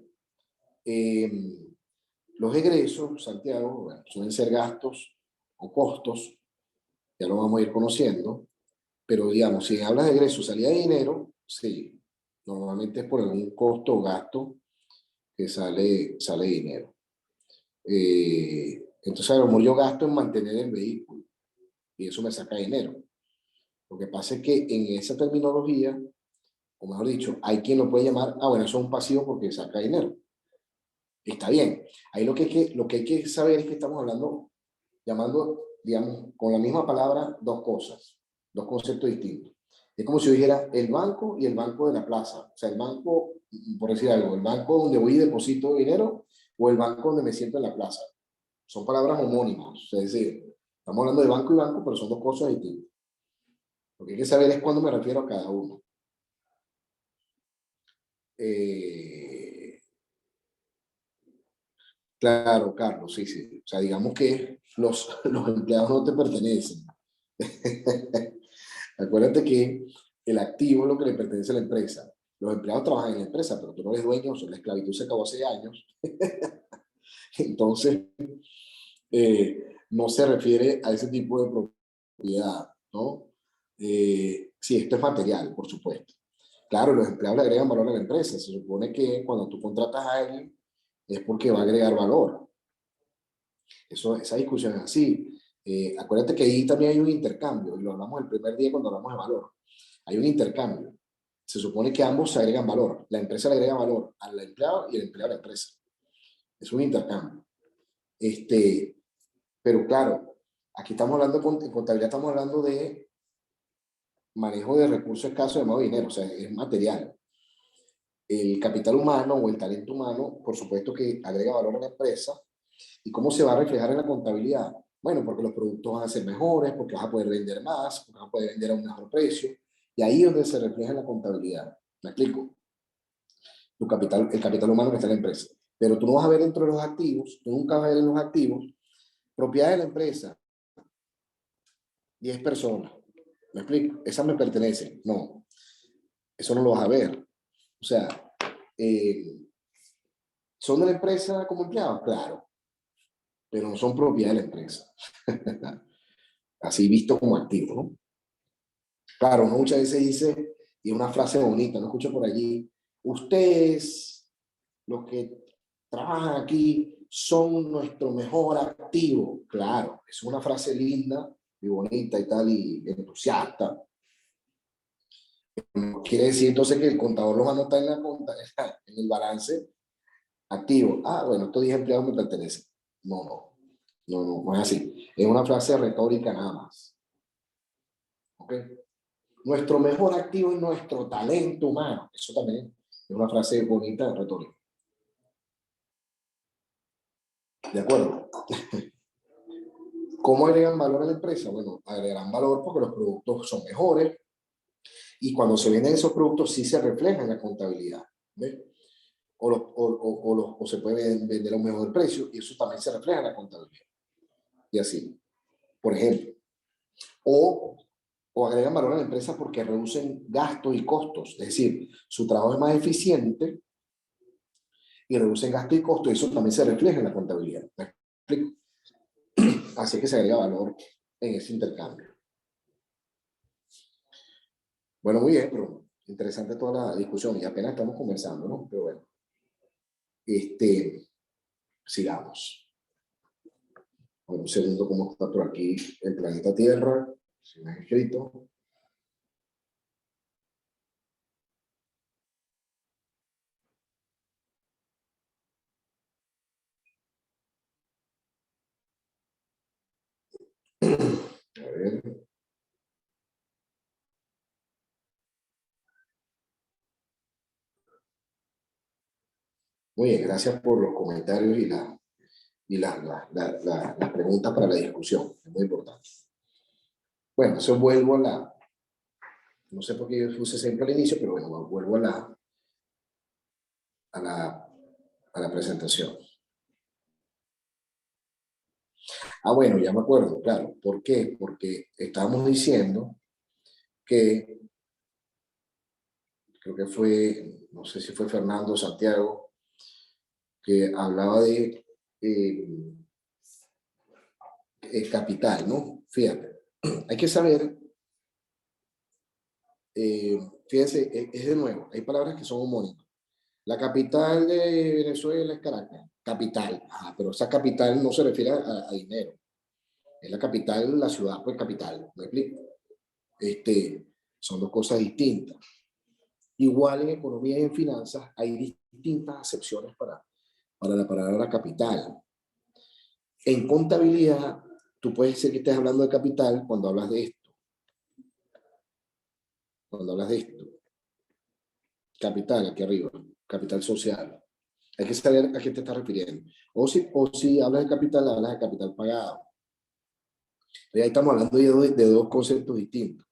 los egresos, Santiago, bueno, suelen ser gastos o costos, ya lo vamos a ir conociendo, pero digamos, si hablas de egresos, salida de dinero, sí, normalmente es por algún costo o gasto que sale dinero. Entonces, a lo mejor yo gasto en mantener el vehículo y eso me saca dinero. Lo que pasa es que en esa terminología, o mejor dicho, hay quien lo puede llamar, ah, bueno, eso es un pasivo porque saca dinero. Está bien. Ahí lo que hay que saber es que estamos hablando, llamando, digamos, con la misma palabra, dos cosas, dos conceptos distintos. Es como si yo dijera el banco y el banco de la plaza. O sea, el banco, por decir algo, el banco donde voy y deposito dinero o el banco donde me siento en la plaza. Son palabras homónimas. Es decir, estamos hablando de banco y banco, pero son dos cosas distintas. Lo que hay que saber es cuándo me refiero a cada uno. Claro, Carlos, sí, sí. O sea, digamos que los empleados no te pertenecen. Acuérdate que el activo es lo que le pertenece a la empresa. Los empleados trabajan en la empresa, pero tú no eres dueño, la esclavitud se acabó hace años. Entonces, no se refiere a ese tipo de propiedad, ¿no? Sí, esto es material, por supuesto. Claro, los empleados le agregan valor a la empresa. Se supone que cuando tú contratas a alguien es porque va a agregar valor. Esa discusión es así. Acuérdate que ahí también hay un intercambio, y lo hablamos el primer día cuando hablamos de valor. Hay un intercambio. Se supone que ambos se agregan valor. La empresa le agrega valor al empleado y el empleado a la empresa. Es un intercambio. Pero claro, aquí estamos hablando, en contabilidad estamos hablando de manejo de recursos escasos llamado dinero, o sea, es material. El capital humano o el talento humano, por supuesto que agrega valor a la empresa. ¿Y cómo se va a reflejar en la contabilidad? Bueno, porque los productos van a ser mejores, porque vas a poder vender más, porque vas a poder vender a un mejor precio. Y ahí es donde se refleja en la contabilidad. ¿Me explico? El capital humano que está en la empresa. Pero tú no vas a ver dentro de los activos, tú nunca vas a ver en los activos, propiedad de la empresa, 10 personas. ¿Me explico? Esas me pertenecen. No, eso no lo vas a ver. O sea, ¿son de la empresa como empleados? Claro, pero no son propiedad de la empresa. Así visto como activo, ¿no? Claro, uno muchas veces dice, y una frase bonita, no escucho por allí, ustedes, los que trabajan aquí, son nuestro mejor activo. Claro, es una frase linda y bonita y tal, y entusiasta. No quiere decir entonces que el contador los anota en la cuenta, en el balance activo. Ah, bueno, estos 10 empleados me pertenecen. No es así. Es una frase retórica nada más. ¿Ok? Nuestro mejor activo es nuestro talento humano. Eso también es una frase bonita, retórica. ¿De acuerdo? ¿Cómo agregan valor a la empresa? Bueno, agregan valor porque los productos son mejores y cuando se venden esos productos sí se refleja en la contabilidad. ¿Ves? O se puede vender a un mejor precio y eso también se refleja en la contabilidad. Y así, por ejemplo. O agregan valor a la empresa porque reducen gastos y costos. Es decir, su trabajo es más eficiente y reducen gastos y costos. Y eso también se refleja en la contabilidad. ¿Me explico? Así que se agrega valor en ese intercambio. Bueno, muy bien, pero interesante toda la discusión y apenas estamos conversando, ¿no? Pero bueno, sigamos. Bueno, un segundo, ¿cómo está por aquí el planeta Tierra? Si me han escrito. A ver. Muy bien, gracias por los comentarios las preguntas para la discusión. Es muy importante. Bueno, eso vuelvo a no sé por qué yo puse siempre al inicio, pero bueno, vuelvo a la presentación. Ah, bueno, ya me acuerdo, claro. ¿Por qué? Porque estábamos diciendo que, creo que fue, no sé si fue Fernando o Santiago, que hablaba de capital, ¿no? Fíjate, hay que saber, fíjense, es de nuevo, hay palabras que son homónimas. La capital de Venezuela es Caracas, capital, pero esa capital no se refiere a dinero, es la capital, la ciudad, pues capital, ¿me explico? Son dos cosas distintas. Igual en economía y en finanzas hay distintas acepciones para la palabra capital. En contabilidad, tú puedes decir que estés hablando de capital cuando hablas de esto. Cuando hablas de esto. Capital, aquí arriba. Capital social. Hay que saber a qué te estás refiriendo. O si hablas de capital, hablas de capital pagado. Y ahí estamos hablando de dos conceptos distintos.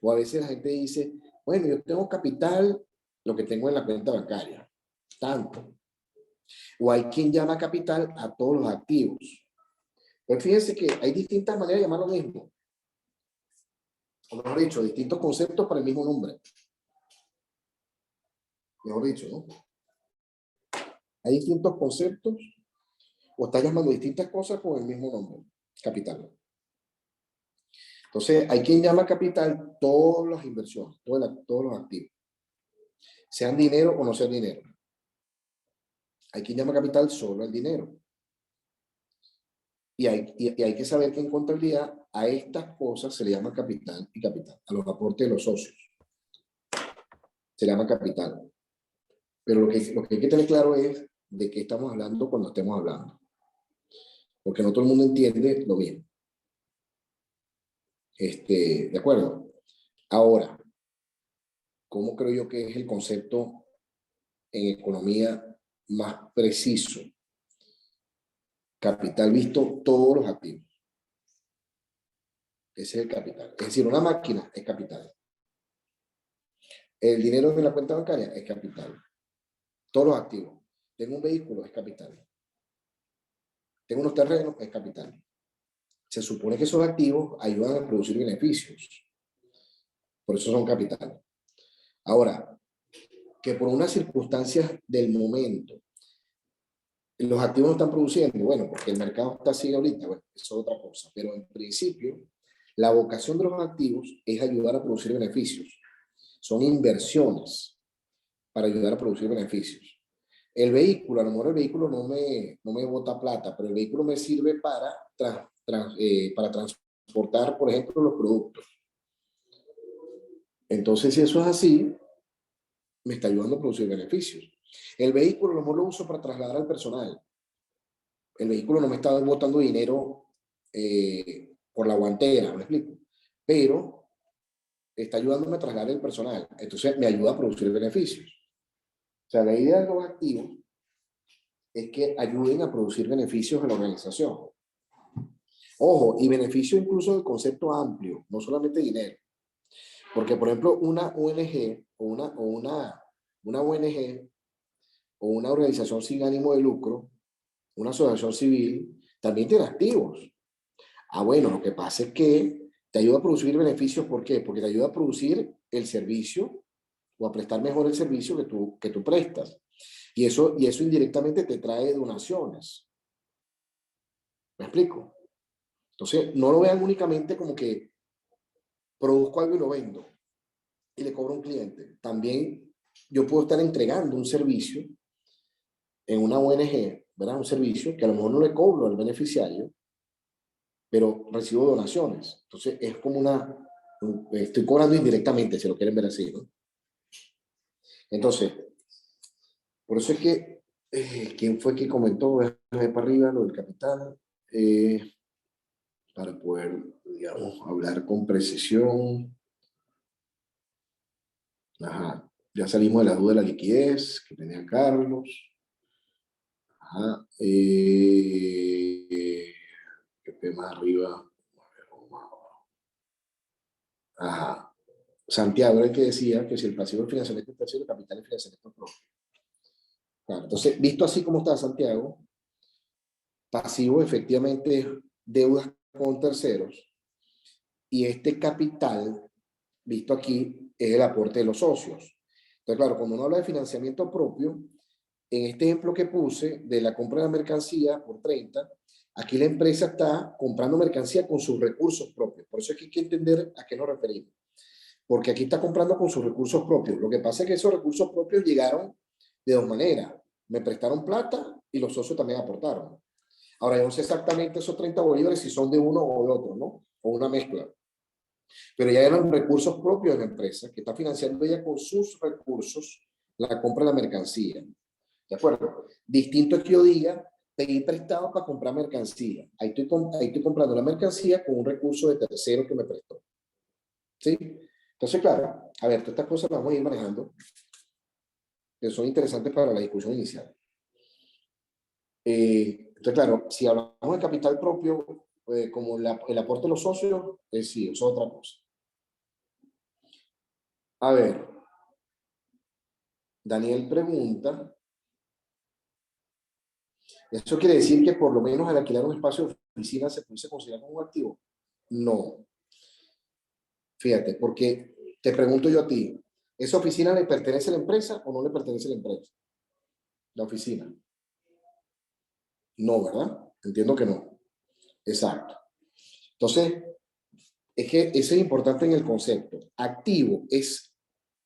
O a veces la gente dice, bueno, yo tengo capital, lo que tengo en la cuenta bancaria. Tanto. O hay quien llama capital a todos los activos. Pues fíjense que hay distintas maneras de llamar lo mismo. O mejor dicho, distintos conceptos para el mismo nombre. Mejor dicho, ¿no? Hay distintos conceptos o está llamando distintas cosas con el mismo nombre, capital. Entonces, hay quien llama capital todas las inversiones, todos los activos, sean dinero o no sean dinero. Hay quien llama capital solo el dinero. Y hay que saber que en contabilidad a estas cosas se le llama capital y capital, a los aportes de los socios. Se llama capital. Pero lo que hay que tener claro es de qué estamos hablando cuando estemos hablando. Porque no todo el mundo entiende lo mismo. ¿De acuerdo? Ahora, ¿cómo creo yo que es el concepto en economía más preciso? Capital visto todos los activos. Ese es el capital. Es decir, una máquina es capital. El dinero de la cuenta bancaria es capital. Todos los activos. Tengo un vehículo, es capital. Tengo unos terrenos, es capital. Se supone que esos activos ayudan a producir beneficios. Por eso son capital. Ahora, que por unas circunstancias del momento, los activos no están produciendo, bueno, porque el mercado está así ahorita, bueno, eso es otra cosa. Pero en principio, la vocación de los activos es ayudar a producir beneficios. Son inversiones para ayudar a producir beneficios. El vehículo, a lo mejor el vehículo no me bota plata, pero el vehículo me sirve para transportar, por ejemplo, los productos. Entonces, si eso es así, me está ayudando a producir beneficios. El vehículo a lo mejor lo uso para trasladar al personal. El vehículo no me está botando dinero por la guantera, ¿me explico? Pero está ayudándome a trasladar el personal. Entonces, me ayuda a producir beneficios. O sea, la idea de los activos es que ayuden a producir beneficios a la organización. Ojo, y beneficio incluso del concepto amplio, no solamente dinero. Porque, por ejemplo, una ONG o una ONG o una organización sin ánimo de lucro, una asociación civil, también tiene activos. Ah, bueno, lo que pasa es que te ayuda a producir beneficios. ¿Por qué? Porque te ayuda a producir el servicio o a prestar mejor el servicio que tú prestas. Y eso indirectamente te trae donaciones. ¿Me explico? Entonces, no lo vean únicamente como que produzco algo y lo vendo y le cobro a un cliente. También yo puedo estar entregando un servicio en una ONG, ¿verdad? Un servicio que a lo mejor no le cobro al beneficiario, pero recibo donaciones. Entonces, es como estoy cobrando indirectamente, si lo quieren ver así, ¿no? Entonces, por eso es que, ¿quién fue que comentó? Voy a ver para arriba lo del capital, para poder, digamos, hablar con precisión. Ajá, ya salimos de la duda de la liquidez que tenía Carlos. Ajá, ¿qué más arriba? Ajá, Santiago era el que decía que si el pasivo es financiamiento tercero, el capital es financiamiento propio. Claro, entonces, visto así como está Santiago, pasivo efectivamente es deudas con terceros y este capital, visto aquí, es el aporte de los socios. Entonces, claro, cuando uno habla de financiamiento propio, en este ejemplo que puse de la compra de la mercancía por 30, aquí la empresa está comprando mercancía con sus recursos propios. Por eso es que hay que entender a qué nos referimos. Porque aquí está comprando con sus recursos propios. Lo que pasa es que esos recursos propios llegaron de dos maneras. Me prestaron plata y los socios también aportaron. Ahora, yo no sé exactamente esos 30 bolívares si son de uno o de otro, ¿no? O una mezcla. Pero ya eran recursos propios de la empresa que está financiando ella con sus recursos la compra de la mercancía. ¿De acuerdo? Distinto es que yo diga, pedí prestado para comprar mercancía. Ahí estoy comprando la mercancía con un recurso de tercero que me prestó. ¿Sí? Entonces, claro, a ver, todas estas cosas las vamos a ir manejando, que son interesantes para la discusión inicial. Entonces, claro, si hablamos de capital propio, como el aporte de los socios, sí, eso es otra cosa. A ver, Daniel pregunta, ¿eso quiere decir que por lo menos al alquilar un espacio de oficina se pudiese considerar como un activo? No. Fíjate, porque te pregunto yo a ti, ¿esa oficina le pertenece a la empresa o no le pertenece a la empresa? La oficina. No, ¿verdad? Entiendo que no. Exacto. Entonces, es que eso es importante en el concepto. Activo es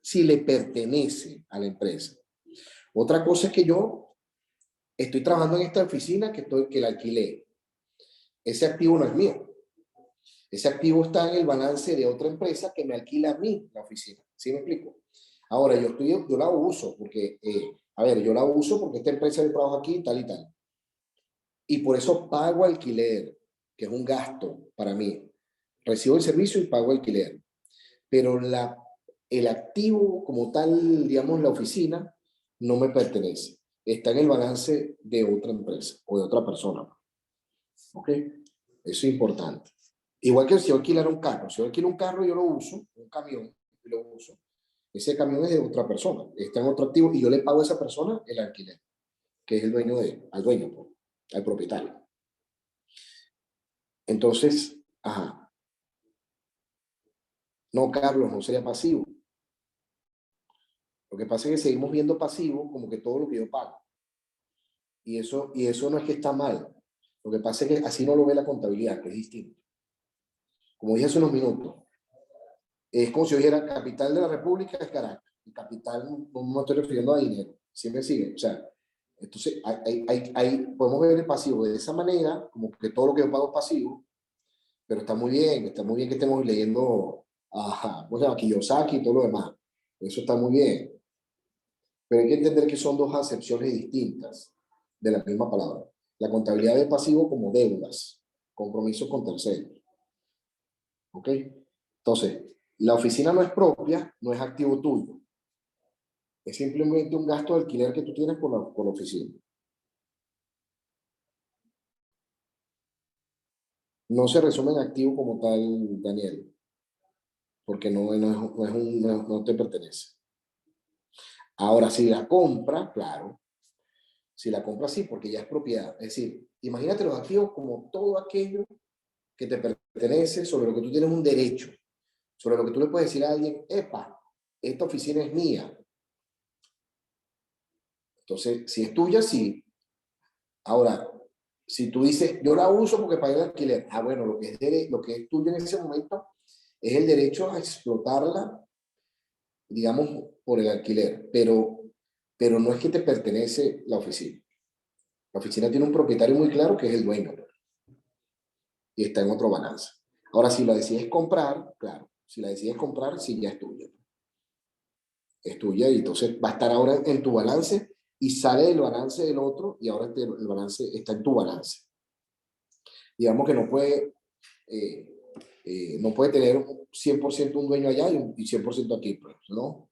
si le pertenece a la empresa. Otra cosa es que yo estoy trabajando en esta oficina que la alquilé. Ese activo no es mío. Ese activo está en el balance de otra empresa que me alquila a mí la oficina. ¿Sí me explico? Ahora, yo la uso porque, yo la uso porque esta empresa de trabajo aquí tal y tal. Y por eso pago alquiler, que es un gasto para mí. Recibo el servicio y pago alquiler. Pero el activo como tal, digamos, la oficina, no me pertenece. Está en el balance de otra empresa o de otra persona. ¿Ok? Eso es importante. Igual que si yo alquilara un carro. Si yo alquilo un carro, yo lo uso, un camión, y lo uso. Ese camión es de otra persona. Está en otro activo y yo le pago a esa persona el alquiler, que es el dueño al dueño, al propietario. Entonces, ajá. No, Carlos, no sería pasivo. Lo que pasa es que seguimos viendo pasivo como que todo lo que yo pago. Y eso no es que está mal. Lo que pasa es que así no lo ve la contabilidad, que es distinto. Como dije hace unos minutos, es como si yo dijera capital de la República es Caracas. Y capital no me estoy refiriendo a dinero. ¿Sí me sigue? O sea, entonces podemos ver el pasivo de esa manera, como que todo lo que yo pago es pasivo, pero está muy bien que estemos leyendo a Kiyosaki y todo lo demás. Eso está muy bien. Pero hay que entender que son dos acepciones distintas de la misma palabra. La contabilidad de pasivo como deudas, compromisos con terceros. ¿Ok? Entonces, la oficina no es propia, no es activo tuyo. Es simplemente un gasto de alquiler que tú tienes por la oficina. No se resume en activo como tal, Daniel, porque no te pertenece. Ahora, si la compra, claro, si la compra sí, porque ya es propiedad. Es decir, imagínate los activos como todo aquello que te pertenece, sobre lo que tú tienes un derecho, sobre lo que tú le puedes decir a alguien, epa, esta oficina es mía. Entonces, si es tuya, sí. Ahora, Si tú dices, yo la uso porque pagué el alquiler, bueno, lo que es tuyo en ese momento es el derecho a explotarla, digamos, por el alquiler, pero no es que te pertenece la oficina. La oficina tiene un propietario muy claro que es el dueño y está en otro balance. Ahora, si la decides comprar, claro, si la decides comprar, sí ya es tuya. Es tuya y entonces va a estar ahora en tu balance y sale del balance del otro y ahora el balance está en tu balance. Digamos que eh, no puede tener 100% un dueño allá y 100% aquí, pues, ¿no?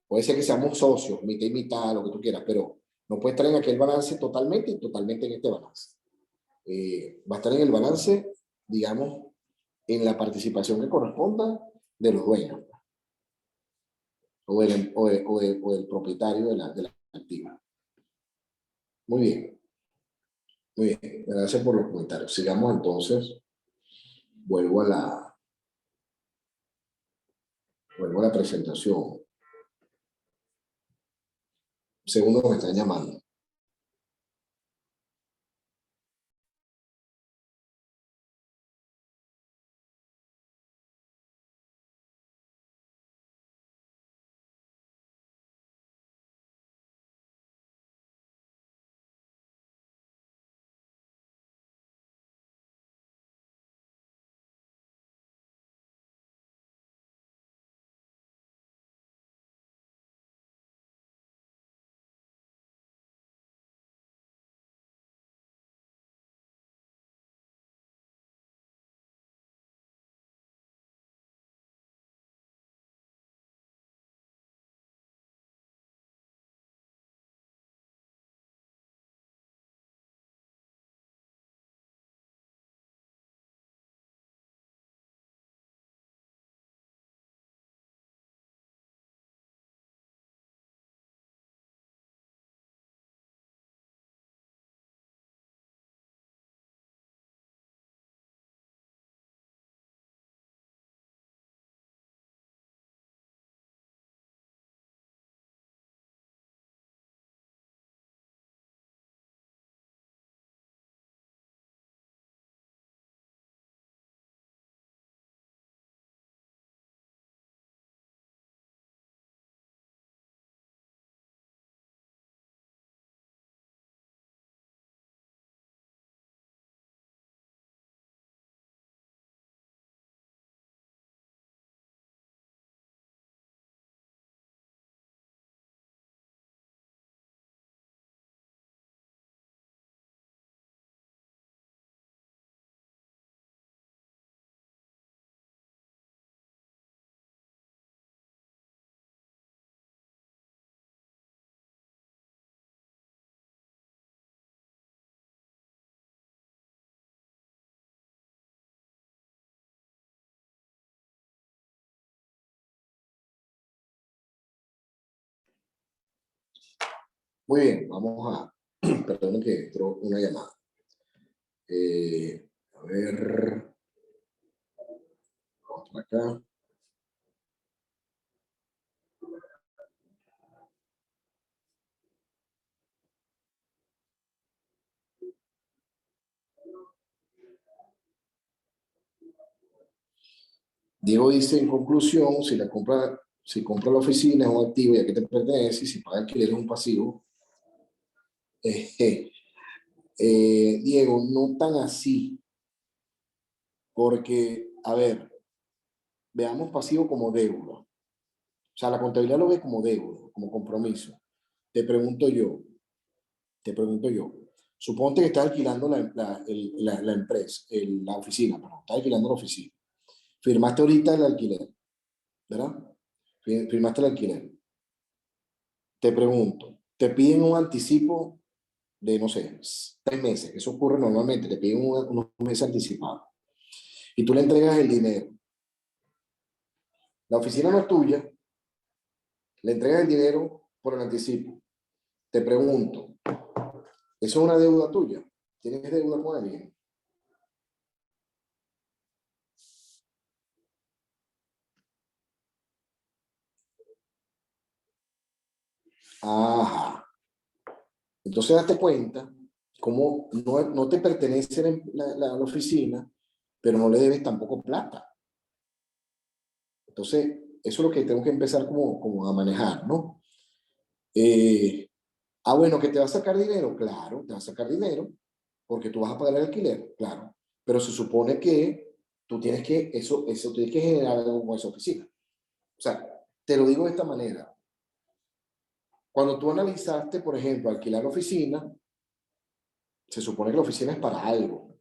Puede ser que seamos socios, mitad y mitad, lo que tú quieras, pero no puede estar en aquel balance totalmente y totalmente en este balance. Va a estar en el balance, digamos, en la participación que corresponda de los dueños o del propietario de la activa. Muy bien, muy bien. Gracias por los comentarios. Sigamos entonces. Vuelvo a la presentación. Segundo, me están llamando. Muy bien, vamos a... Perdón que entró una llamada. A ver... Vamos por acá. Diego dice, en conclusión, si compra la oficina es un activo y a qué te pertenece, y si paga alquiler es un pasivo. Eh, Diego, no tan así, porque, a ver, veamos pasivo como deuda. O sea, la contabilidad lo ve como deuda, como compromiso. Te pregunto yo, suponte que estás alquilando la empresa, la oficina, perdón, estás alquilando la oficina. Firmaste ahorita el alquiler, ¿verdad? Firmaste el alquiler. Te pregunto, te piden un anticipo de, no sé, 3 meses. Eso ocurre normalmente, te piden unos meses anticipados. Y tú le entregas el dinero. La oficina no es tuya, le entregas el dinero por el anticipo. Te pregunto, ¿eso es una deuda tuya? ¿Tienes deuda con alguien? Ajá. Entonces date cuenta como no te pertenece la oficina, pero no le debes tampoco plata. Entonces, eso es lo que tengo que empezar como a manejar, ¿no? Bueno, que te va a sacar dinero, claro, te va a sacar dinero, porque tú vas a pagar el alquiler, claro, pero se supone que tú tienes que, eso tienes que generar algo con esa oficina. O sea, te lo digo de esta manera. Cuando tú analizaste, por ejemplo, alquilar la oficina, se supone que la oficina es para algo.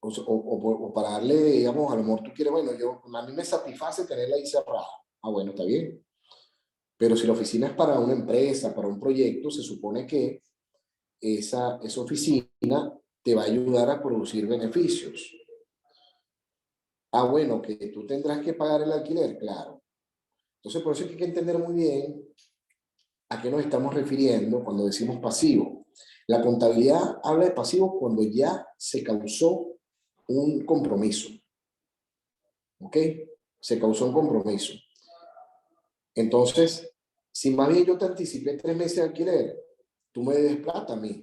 O para darle, digamos, a lo mejor tú quieres, bueno, a mí me satisface tenerla ahí cerrada. Bueno, está bien. Pero si la oficina es para una empresa, para un proyecto, se supone que esa oficina te va a ayudar a producir beneficios. Bueno, que tú tendrás que pagar el alquiler, claro. Entonces, por eso es que hay que entender muy bien a qué nos estamos refiriendo cuando decimos pasivo. La contabilidad habla de pasivo cuando ya se causó un compromiso. ¿Ok? Se causó un compromiso. Entonces, si más bien yo te anticipé 3 meses de alquiler, tú me debes plata a mí.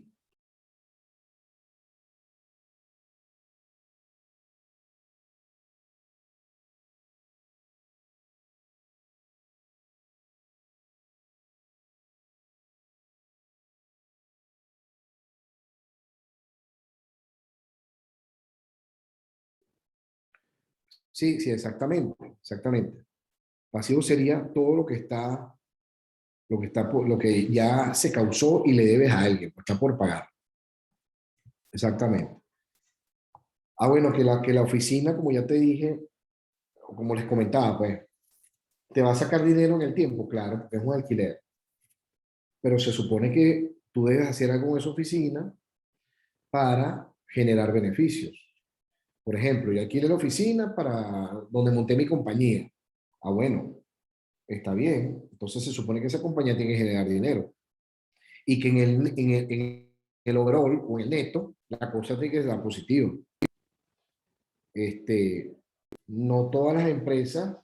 Sí, sí, exactamente, exactamente. Pasivo sería todo lo que ya se causó y le debes a alguien, pues, está por pagar. Exactamente. Bueno, que la oficina, como ya te dije, o como les comentaba, pues, te va a sacar dinero en el tiempo, claro, porque es un alquiler. Pero se supone que tú debes hacer algo en esa oficina para generar beneficios. Por ejemplo, yo alquilé la oficina para donde monté mi compañía. Bueno, está bien. Entonces se supone que esa compañía tiene que generar dinero. Y que en el overall o en el neto, la cosa tiene que ser positiva. No todas las empresas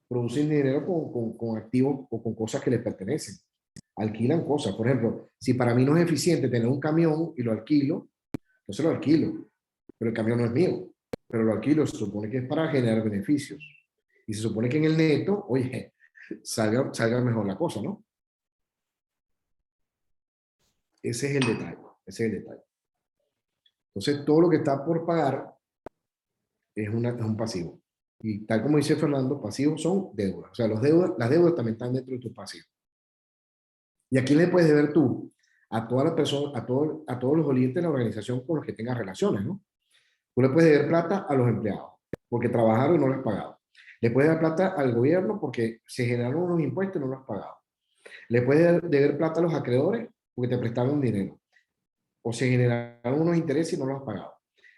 producen dinero con activos o con cosas que les pertenecen. Alquilan cosas. Por ejemplo, si para mí no es eficiente tener un camión y lo alquilo, entonces lo alquilo. Pero el camión no es mío. Pero lo alquilo, se supone que es para generar beneficios. Y se supone que en el neto, oye, salga mejor la cosa, ¿no? Ese es el detalle. Ese es el detalle. Entonces, todo lo que está por pagar es un pasivo. Y tal como dice Fernando, pasivos son deudas. O sea, las deudas también están dentro de tu pasivo. ¿Y a quién le puedes deber tú? A todas las personas, a todos los dolientes de la organización con los que tengas relaciones, ¿no? Tú le puedes deber plata a los empleados porque trabajaron y no les has pagado. Le puedes dar plata al gobierno porque se generaron unos impuestos y no los has pagado. Le puedes deber plata a los acreedores porque te prestaron dinero o se generaron unos intereses y no los has pagado.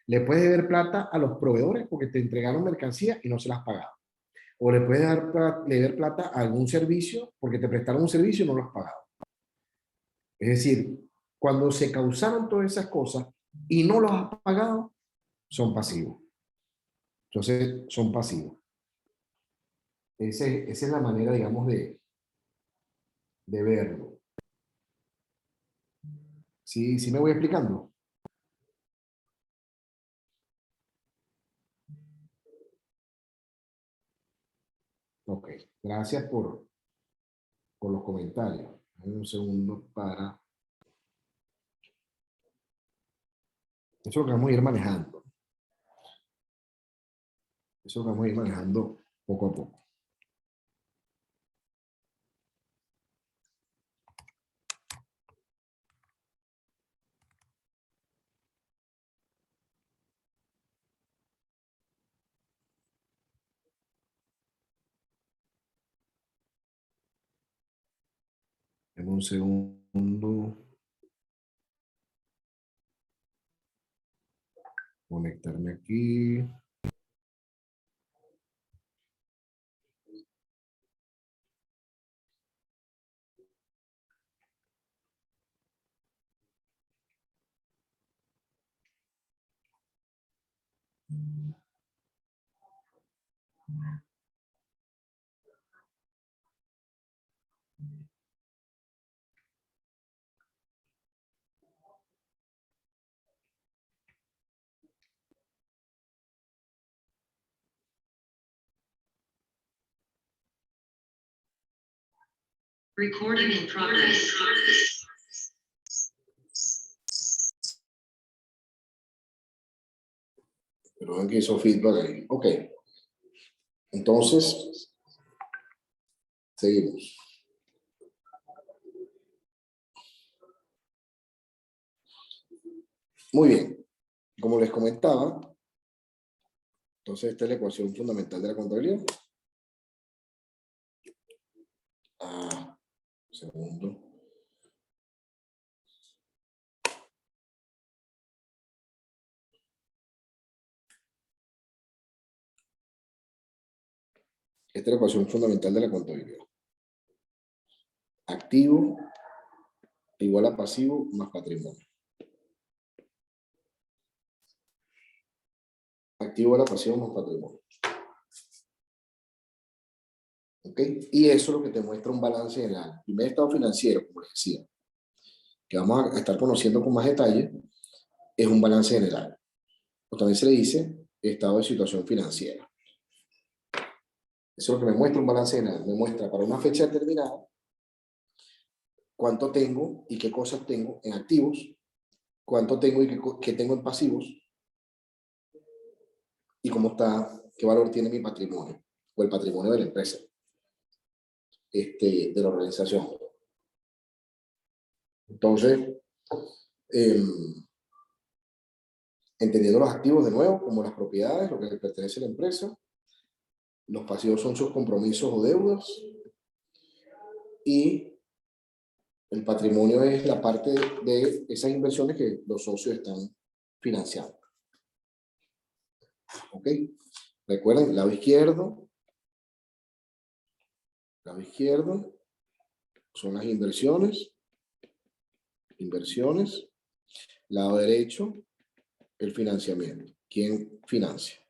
Le puedes deber plata a los proveedores porque te entregaron mercancía y no se las has pagado. O le puedes deber plata a algún servicio porque te prestaron un servicio y no lo has pagado. Es decir, cuando se causaron todas esas cosas y no los has pagado, son pasivos. Entonces, son pasivos. Esa es la manera, digamos, de verlo. ¿Sí, sí me voy explicando? Ok, gracias por los comentarios. Un segundo para... Eso es lo que vamos a ir manejando. Eso es lo que vamos a ir manejando poco a poco. En un segundo. Conectarme aquí. Recording in progress. Pero ven que hizo feedback ahí. Ok. Entonces, seguimos. Muy bien. Como les comentaba, entonces esta es la ecuación fundamental de la contabilidad. Un segundo. Esta es la ecuación fundamental de la contabilidad. Activo igual a pasivo más patrimonio. Activo igual a pasivo más patrimonio. ¿Ok? Y eso es lo que te muestra un balance general. El primer estado financiero, como les decía, que vamos a estar conociendo con más detalle, es un balance general. O también se le dice estado de situación financiera. Eso es lo que me muestra un balance general. Me muestra para una fecha determinada cuánto tengo y qué cosas tengo en activos, cuánto tengo y qué tengo en pasivos, y cómo está, qué valor tiene mi patrimonio, o el patrimonio de la empresa, de la organización. Entonces, entendiendo los activos de nuevo, como las propiedades, lo que le pertenece a la empresa, los pasivos son sus compromisos o deudas, y el patrimonio es la parte de esas inversiones que los socios están financiando. ¿Ok? Recuerden, lado izquierdo son las inversiones, lado derecho, el financiamiento. ¿Quién financia?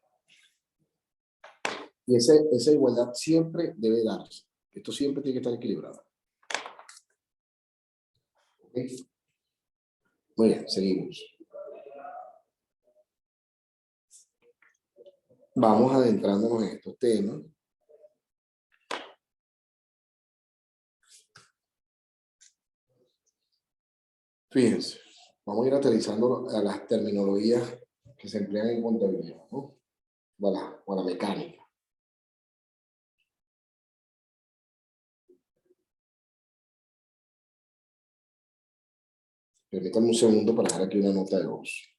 Y esa igualdad siempre debe darse. Esto siempre tiene que estar equilibrado. ¿Ok? Muy bien, seguimos. Vamos adentrándonos en estos temas. Fíjense, vamos a ir aterrizando a las terminologías que se emplean en contabilidad, ¿no? O a la mecánica. Permítanme un segundo para dejar aquí una nota de voz.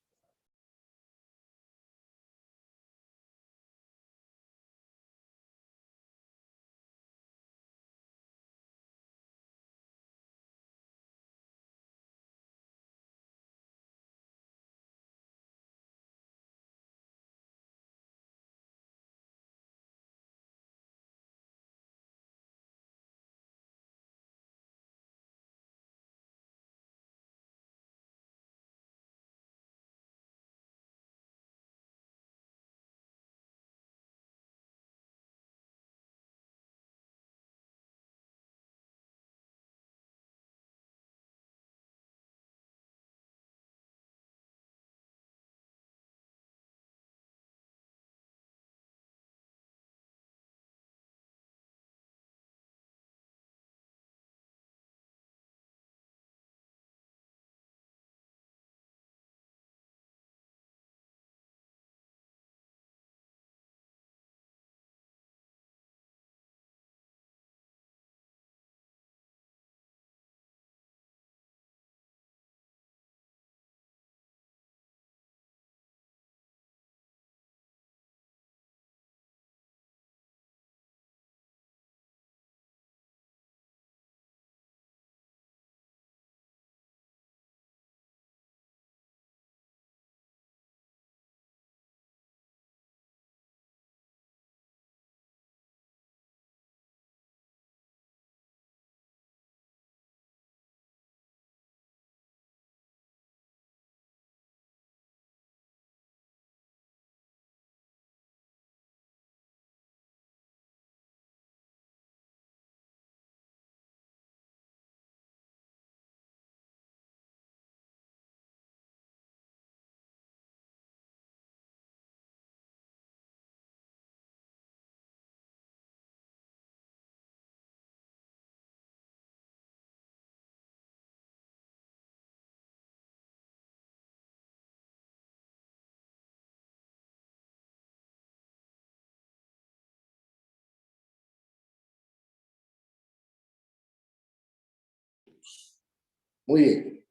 Muy bien.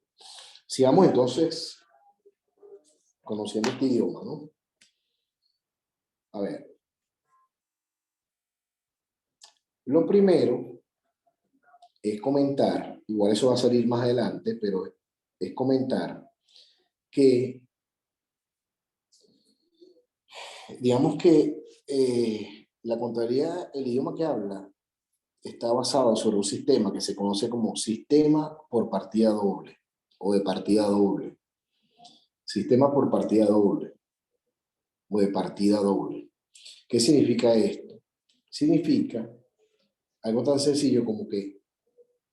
Sigamos entonces conociendo este idioma, ¿no? A ver. Lo primero es comentar, igual eso va a salir más adelante, pero es comentar que, digamos que la contabilidad, el idioma que habla, está basado sobre un sistema que se conoce como sistema por partida doble o de partida doble. Sistema por partida doble o de partida doble. ¿Qué significa esto? Significa algo tan sencillo como que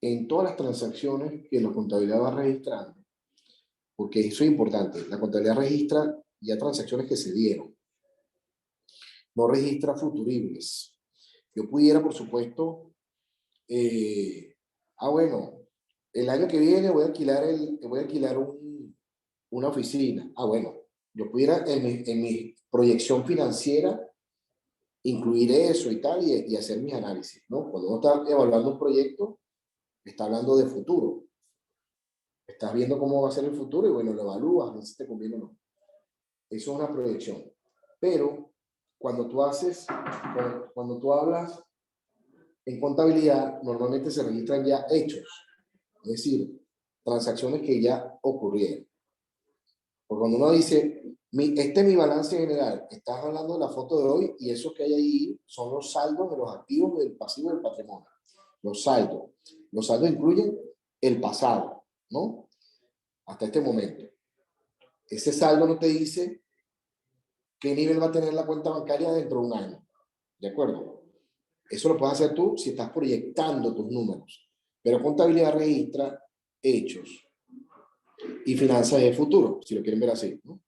en todas las transacciones que la contabilidad va registrando, porque eso es importante, la contabilidad registra ya transacciones que se dieron, no registra futuribles. Yo pudiera, por supuesto, bueno, el año que viene voy a alquilar una oficina. Bueno, yo pudiera en mi proyección financiera incluir eso y tal y hacer mis análisis, ¿no? Cuando uno está evaluando un proyecto, está hablando de futuro. Estás viendo cómo va a ser el futuro y bueno, lo evalúas, no sé si te conviene o no. Eso es una proyección. Pero cuando tú hablas en contabilidad, normalmente se registran ya hechos, es decir, transacciones que ya ocurrieron. Porque cuando uno dice, este es mi balance general, estás hablando de la foto de hoy y eso que hay ahí son los saldos de los activos, del pasivo y del patrimonio. Los saldos. Los saldos incluyen el pasado, ¿no? Hasta este momento. Ese saldo no te dice qué nivel va a tener la cuenta bancaria dentro de un año. ¿De acuerdo? Eso lo puedes hacer tú si estás proyectando tus números. Pero contabilidad registra hechos y finanzas de futuro, si lo quieren ver así, ¿no?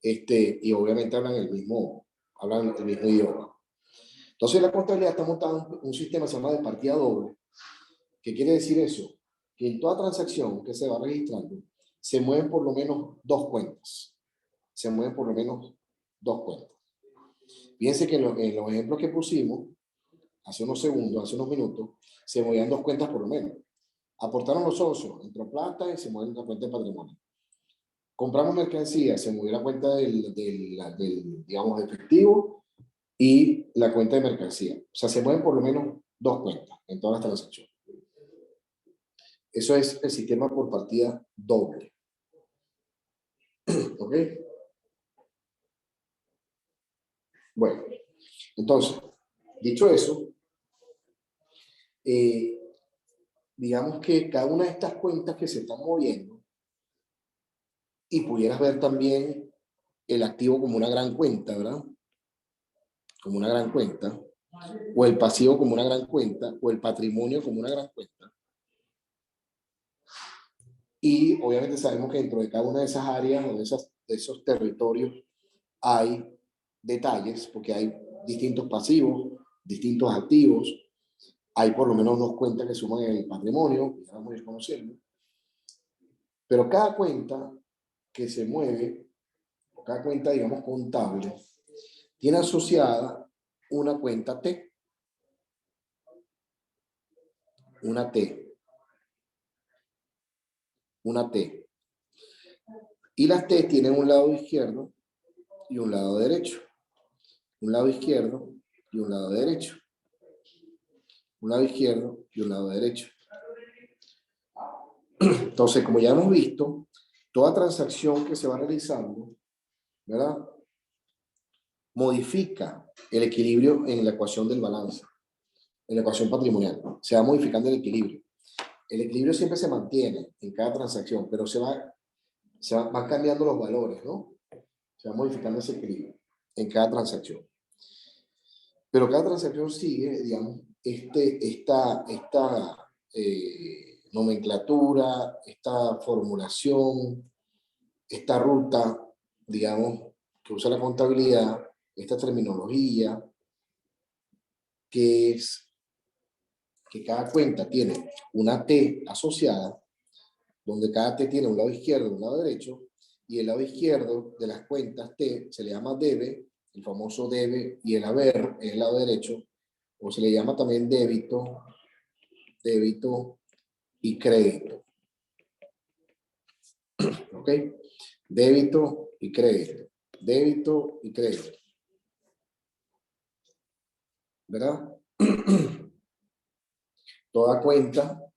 Y obviamente hablan el mismo idioma. Entonces la contabilidad está montada en un sistema que se llama de partida doble. ¿Qué quiere decir eso? Que en toda transacción que se va registrando, se mueven por lo menos dos cuentas. Se mueven por lo menos dos cuentas. Fíjense que en los ejemplos que pusimos, hace unos segundos, hace unos minutos, se movían dos cuentas por lo menos. Aportaron los socios, entró plata y se mueve la cuenta de patrimonio. Compramos mercancía, se movió la cuenta del digamos, efectivo y la cuenta de mercancía. O sea, se mueven por lo menos dos cuentas en todas las transacciones. Eso es el sistema por partida doble. ¿Ok? Bueno, entonces, dicho eso, digamos que cada una de estas cuentas que se están moviendo, y pudieras ver también el activo como una gran cuenta, ¿verdad? Como una gran cuenta, o el pasivo como una gran cuenta, o el patrimonio como una gran cuenta. Y obviamente sabemos que dentro de cada una de esas áreas o de esos territorios hay detalles, porque hay distintos pasivos, distintos activos, hay por lo menos dos cuentas que suman el patrimonio, que ya vamos a ir conociendo. Pero cada cuenta que se mueve, o cada cuenta, digamos, contable, tiene asociada una cuenta T. Una T. Una T. Y las T tienen un lado izquierdo y un lado derecho. Un lado izquierdo y un lado derecho. Un lado izquierdo y un lado derecho. Entonces, como ya hemos visto, toda transacción que se va realizando, ¿verdad?, modifica el equilibrio en la ecuación del balance, en la ecuación patrimonial. Se va modificando el equilibrio. El equilibrio siempre se mantiene en cada transacción, pero van cambiando los valores, ¿no? Se va modificando ese equilibrio en cada transacción. Pero cada transacción sigue, digamos, esta nomenclatura, esta formulación, esta ruta, digamos, que usa la contabilidad, esta terminología, que es que cada cuenta tiene una T asociada, donde cada T tiene un lado izquierdo y un lado derecho, y el lado izquierdo de las cuentas T se le llama debe, el famoso debe, y el haber es el lado derecho, o se le llama también débito y crédito. ¿Ok? Débito y crédito. Débito y crédito. ¿Verdad? Toda cuenta,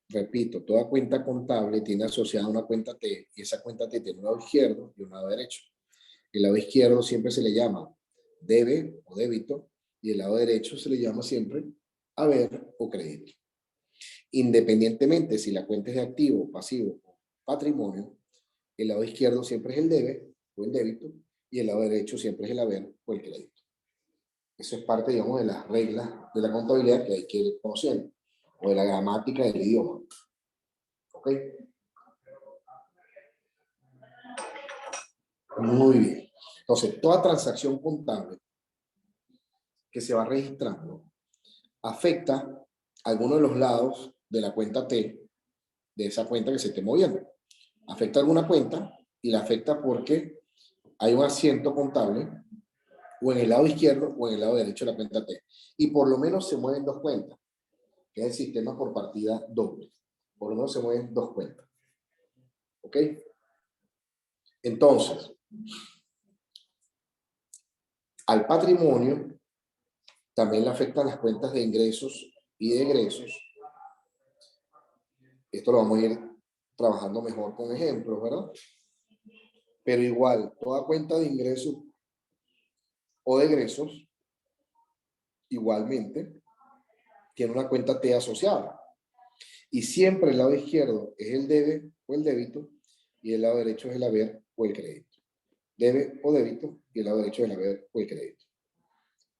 repito, toda cuenta contable tiene asociada una cuenta T, y esa cuenta T tiene un lado izquierdo y un lado derecho. El lado izquierdo siempre se le llama debe o débito, y el lado derecho se le llama siempre haber o crédito. Independientemente si la cuenta es de activo, pasivo o patrimonio, el lado izquierdo siempre es el debe o el débito, y el lado derecho siempre es el haber o el crédito. Eso es parte, digamos, de las reglas de la contabilidad que hay que ir conociendo, o de la gramática del idioma. ¿Ok? Muy bien. Entonces, toda transacción contable que se va registrando afecta a alguno de los lados de la cuenta T, de esa cuenta que se esté moviendo. Afecta a alguna cuenta y la afecta porque hay un asiento contable o en el lado izquierdo o en el lado derecho de la cuenta T. Y por lo menos se mueven dos cuentas, que es el sistema por partida doble. Por lo menos se mueven dos cuentas. ¿Ok? Entonces, al patrimonio también le afectan las cuentas de ingresos y de egresos. Esto lo vamos a ir trabajando mejor con ejemplos, ¿verdad? Pero igual, toda cuenta de ingresos o de egresos, igualmente, tiene una cuenta T asociada. Y siempre el lado izquierdo es el debe o el débito, y el lado derecho es el haber o el crédito. Debe o débito, y el lado derecho es el haber o el crédito.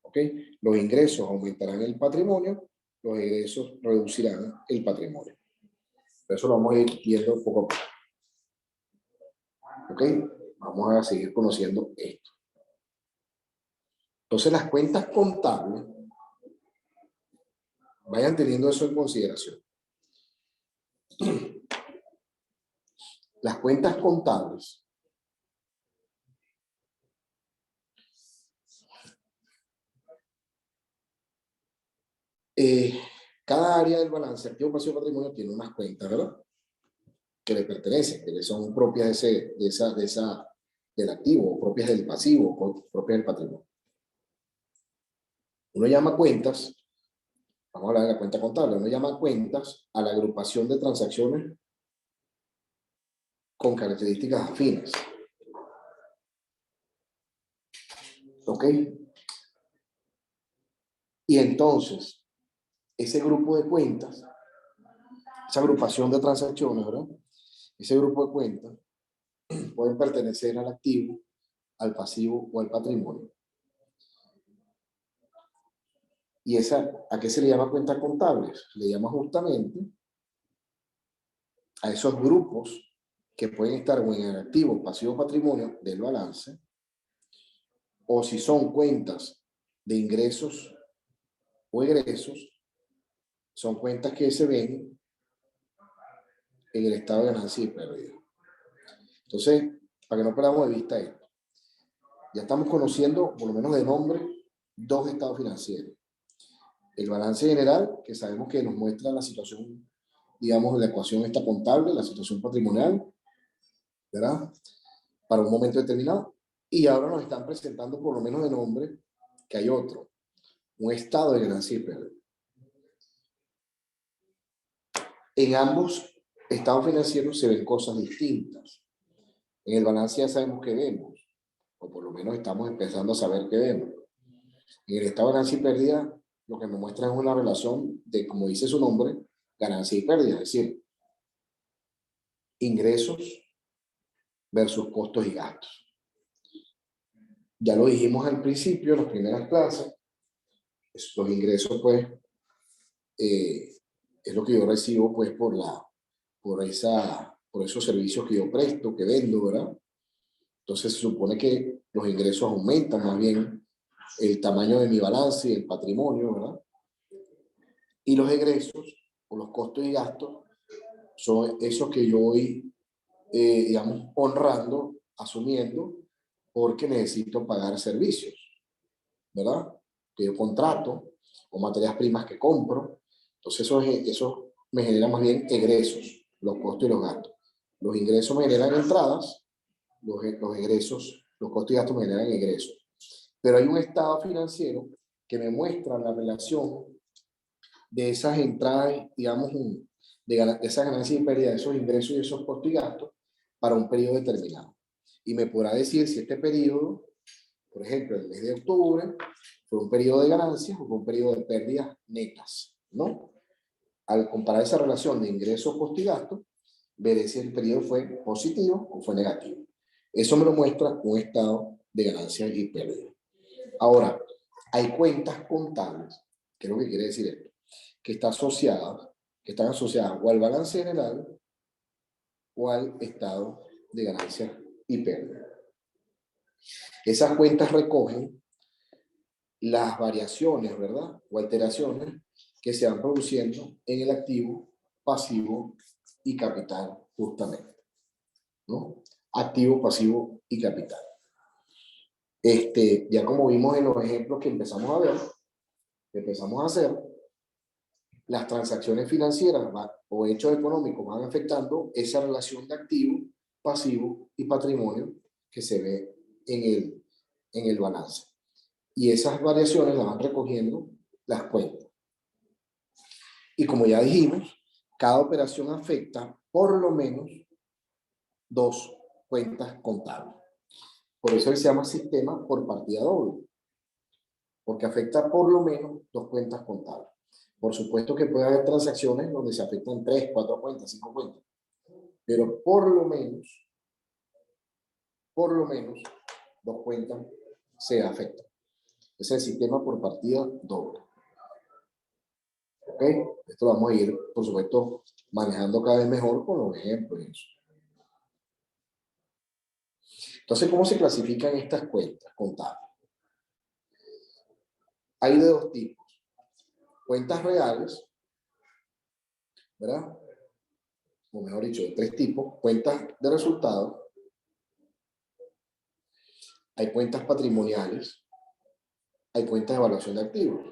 ¿Ok? Los ingresos aumentarán el patrimonio, los egresos reducirán el patrimonio. Eso lo vamos a ir viendo poco a poco. ¿Ok? Vamos a seguir conociendo esto. Entonces, las cuentas contables, vayan teniendo eso en consideración. Las cuentas contables cada área del balance, activo, pasivo, patrimonio, tiene unas cuentas, ¿verdad? Que le pertenecen, que le son propias del activo, propias del pasivo, propias del patrimonio. Uno llama cuentas, vamos a hablar de la cuenta contable, uno llama cuentas a la agrupación de transacciones con características afines. ¿Ok? Y entonces, ese grupo de cuentas, esa agrupación de transacciones, ¿verdad? Ese grupo de cuentas pueden pertenecer al activo, al pasivo o al patrimonio. ¿Y a qué se le llama cuentas contables? Le llama justamente a esos grupos que pueden estar en el activo, pasivo, patrimonio del balance, o si son cuentas de ingresos o egresos, son cuentas que se ven en el estado de ganancia y pérdida. Entonces, para que no perdamos de vista esto, ya estamos conociendo, por lo menos de nombre, dos estados financieros. El balance general, que sabemos que nos muestra la situación, digamos, de la ecuación esta contable, la situación patrimonial, ¿verdad? Para un momento determinado. Y ahora nos están presentando, por lo menos de nombre, que hay otro, un estado de ganancia y pérdida. En ambos estados financieros se ven cosas distintas. En el balance ya sabemos qué vemos, o por lo menos estamos empezando a saber qué vemos. En el estado de ganancia y pérdida, lo que nos muestra es una relación de, como dice su nombre, ganancia y pérdida, es decir, ingresos versus costos y gastos. Ya lo dijimos al principio, en las primeras clases, los ingresos, pues, es lo que yo recibo, pues, por esos servicios que yo presto, que vendo, ¿verdad? Entonces se supone que los ingresos aumentan más bien el tamaño de mi balance y el patrimonio, ¿verdad? Y los egresos o los costos y gastos son esos que yo voy, digamos, honrando, asumiendo, porque necesito pagar servicios, ¿verdad? Que yo contrato, o materias primas que compro. Entonces eso me genera más bien egresos, los costos y los gastos. Los ingresos me generan entradas, los egresos, los costos y gastos me generan egresos. Pero hay un estado financiero que me muestra la relación de esas entradas, digamos, de esas ganancias y pérdidas, de esos ingresos y esos costos y gastos para un periodo determinado. Y me podrá decir si este periodo, por ejemplo, el mes de octubre, fue un periodo de ganancias o fue un periodo de pérdidas netas, ¿no? Al comparar esa relación de ingresos, costos y gastos, veré si el periodo fue positivo o fue negativo. Eso me lo muestra un estado de ganancias y pérdidas. Ahora, hay cuentas contables, ¿qué es lo que quiere decir esto? Que están asociadas o al balance general o al estado de ganancias y pérdidas. Esas cuentas recogen las variaciones, ¿verdad? O alteraciones que se van produciendo en el activo, pasivo y capital, justamente, ¿no? Activo, pasivo y capital. Ya como vimos en los ejemplos que empezamos a ver, que empezamos a hacer, las transacciones financieras o hechos económicos van afectando esa relación de activo, pasivo y patrimonio que se ve en el balance. Y esas variaciones las van recogiendo las cuentas. Y como ya dijimos, cada operación afecta por lo menos 2 cuentas contables. Por eso se llama sistema por partida doble, porque afecta por lo menos 2 cuentas contables. Por supuesto que puede haber transacciones donde se afectan 3, 4 cuentas, 5 cuentas, pero por lo menos 2 cuentas se afectan. Es el sistema por partida doble. ¿Ok? Esto lo vamos a ir, por supuesto, manejando cada vez mejor con los ejemplos y eso. Entonces, ¿cómo se clasifican estas cuentas contables? Hay de 2 tipos. Cuentas reales, ¿verdad? O mejor dicho, de 3 tipos. Cuentas de resultados. Hay cuentas patrimoniales. Hay cuentas de evaluación de activos.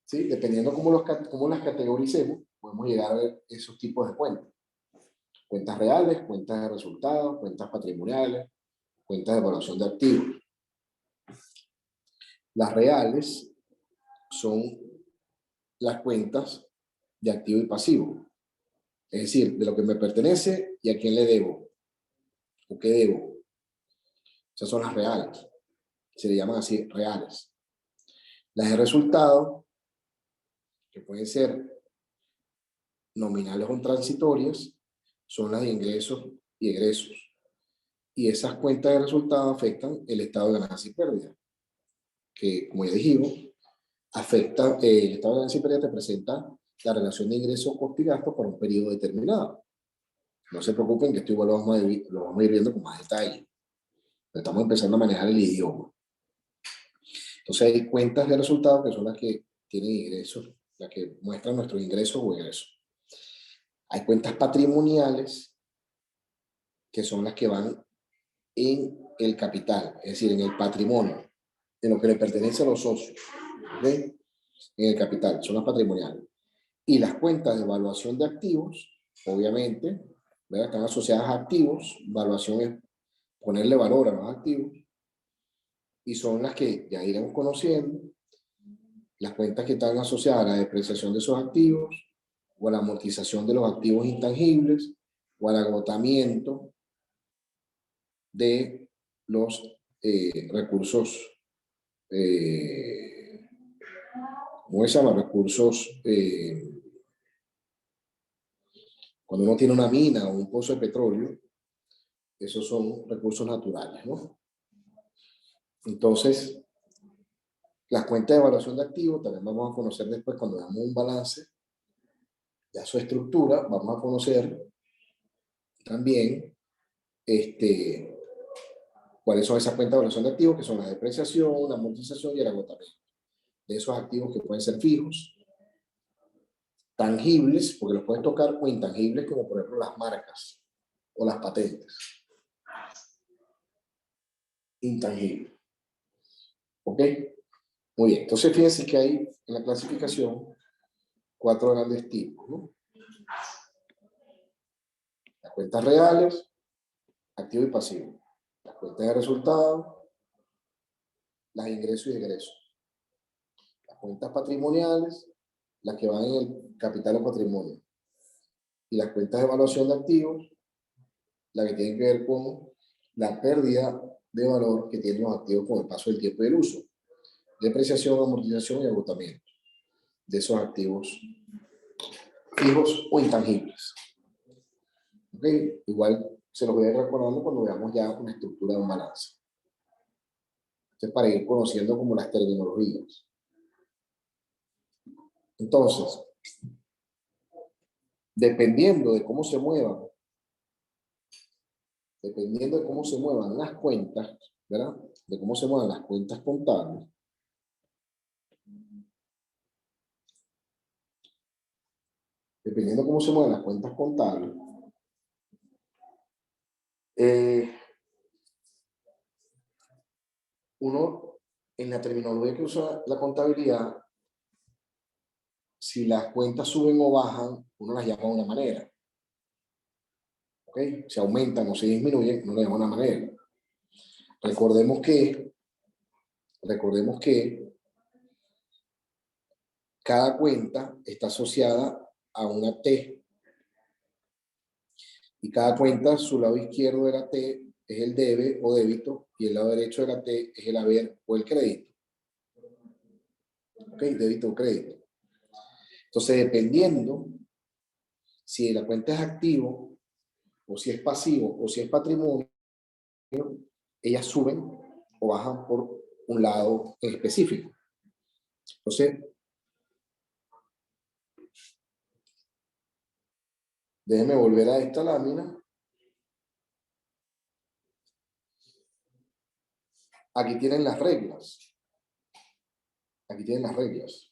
¿Sí? Dependiendo cómo las categoricemos, podemos llegar a ver esos tipos de cuentas. Cuentas reales, cuentas de resultados, cuentas patrimoniales, cuentas de evaluación de activos. Las reales son las cuentas de activo y pasivo. Es decir, de lo que me pertenece y a quién le debo. ¿O qué debo? Esas son las reales. Se le llaman así, reales. Las de resultados, que pueden ser nominales o transitorias, son las de ingresos y egresos. Y esas cuentas de resultados afectan el estado de ganancia y pérdida. Que, como ya dijimos, afecta, el estado de ganancia y pérdida te presenta la relación de ingresos, costos y gastos por un periodo determinado. No se preocupen que esto igual lo vamos a ir viendo con más detalle. Estamos empezando a manejar el idioma. Entonces hay cuentas de resultados que son las que tienen ingresos, las que muestran nuestros ingresos o egresos. Hay cuentas patrimoniales que son las que van en el capital, es decir, en el patrimonio, en lo que le pertenece a los socios. ¿Ven? En el capital, son las patrimoniales. Y las cuentas de evaluación de activos, obviamente, ¿verdad? Están asociadas a activos. Evaluación es ponerle valor a los activos. Y son las que ya iremos conociendo. Las cuentas que están asociadas a la depreciación de esos activos, o a la amortización de los activos intangibles, o al agotamiento de los recursos, ¿cómo se llama? Recursos, cuando uno tiene una mina o un pozo de petróleo, esos son recursos naturales, ¿no? Entonces, las cuentas de evaluación de activos también vamos a conocer después cuando veamos un balance, ya su estructura, vamos a conocer también cuáles son esas cuentas de evaluación de activos, que son la depreciación, la amortización y el agotamiento de esos activos que pueden ser fijos, tangibles, porque los puedes tocar, o intangibles, como por ejemplo las marcas o las patentes. Intangible. ¿Ok? Muy bien. Entonces, fíjense que hay en la clasificación 4 grandes tipos, ¿no? cuentas reales, activo y pasivo. Las cuentas de resultados, las ingresos y egresos. Las cuentas patrimoniales, las que van en el capital o patrimonio. Y las cuentas de evaluación de activos, las que tienen que ver con la pérdida de valor que tienen los activos con el paso del tiempo y el uso. Depreciación, amortización y agotamiento de esos activos fijos o intangibles. ¿Okay? Igual se los voy a ir recordando cuando veamos ya una estructura de un balance. Esto es para ir conociendo como las terminologías. Entonces, dependiendo de cómo se muevan, las cuentas, ¿verdad? De cómo se muevan las cuentas contables, dependiendo de cómo se mueven las cuentas contables, uno, en la terminología que usa la contabilidad, si las cuentas suben o bajan, uno las llama de una manera. ¿Ok? Si aumentan o se disminuyen, uno las llama de una manera. Recordemos que cada cuenta está asociada a una T. Y cada cuenta, su lado izquierdo de la T es el debe o débito, y el lado derecho de la T es el haber o el crédito. ¿Ok? Débito o crédito. Entonces, dependiendo si la cuenta es activo, o si es pasivo, o si es patrimonio, ellas suben o bajan por un lado en específico. Entonces, déjenme volver a esta lámina. Aquí tienen las reglas. Aquí tienen las reglas.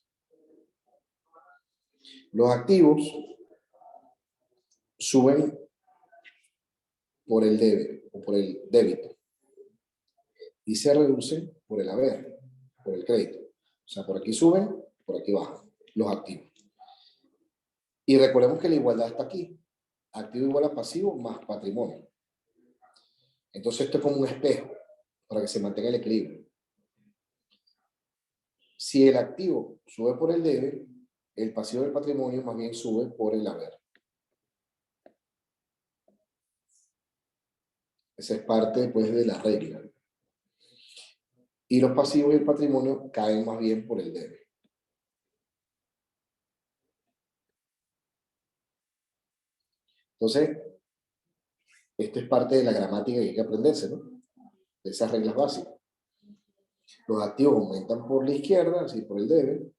Los activos suben por el debe o por el débito y se reducen por el haber, por el crédito. O sea, por aquí suben, por aquí bajan los activos. Y recordemos que la igualdad está aquí. Activo igual a pasivo más patrimonio. Entonces esto es como un espejo para que se mantenga el equilibrio. Si el activo sube por el debe, el pasivo del patrimonio más bien sube por el haber. Esa es parte, pues, de la regla. Y los pasivos y el patrimonio caen más bien por el debe. Entonces, esto es parte de la gramática que hay que aprenderse, ¿no? De esas reglas básicas. Los activos aumentan por la izquierda, así por el debe,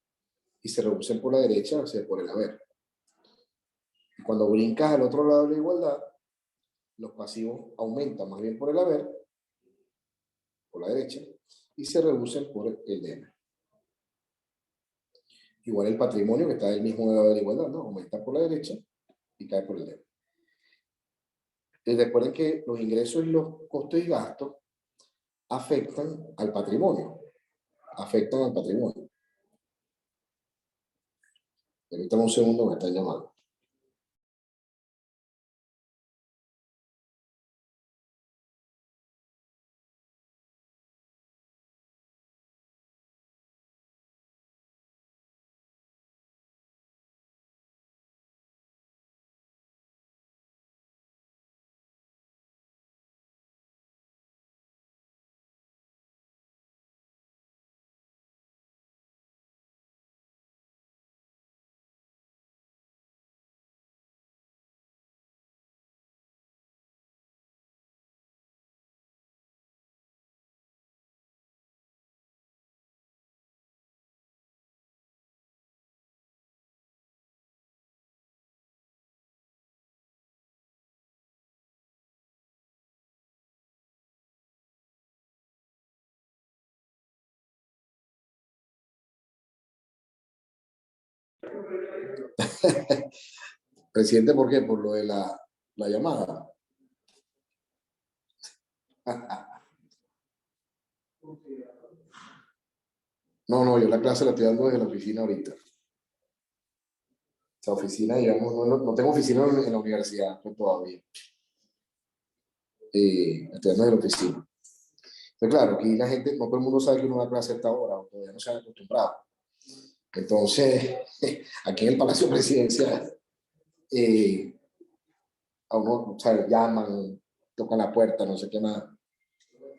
y se reducen por la derecha, o sea, por el haber. Y cuando brincas al otro lado de la igualdad, los pasivos aumentan más bien por el haber, por la derecha, y se reducen por el debe. Igual el patrimonio, que está del mismo lado de la igualdad, ¿no? Aumenta por la derecha y cae por el debe. Y recuerden que los ingresos y los costos y gastos afectan al patrimonio. Afectan al patrimonio. Permítame un segundo, me están llamando. Presidente, ¿por qué? Por lo de la llamada. No, yo la clase la estoy dando desde la oficina ahorita. Esa oficina, digamos, no tengo oficina en la universidad pues, todavía. estudiando en la oficina. Pero claro, aquí la gente, no todo el mundo sabe que uno da clase a esta hora, o todavía no se han acostumbrado. Entonces, aquí en el Palacio Presidencial, a uno, o sea, llaman, tocan la puerta, no sé qué más,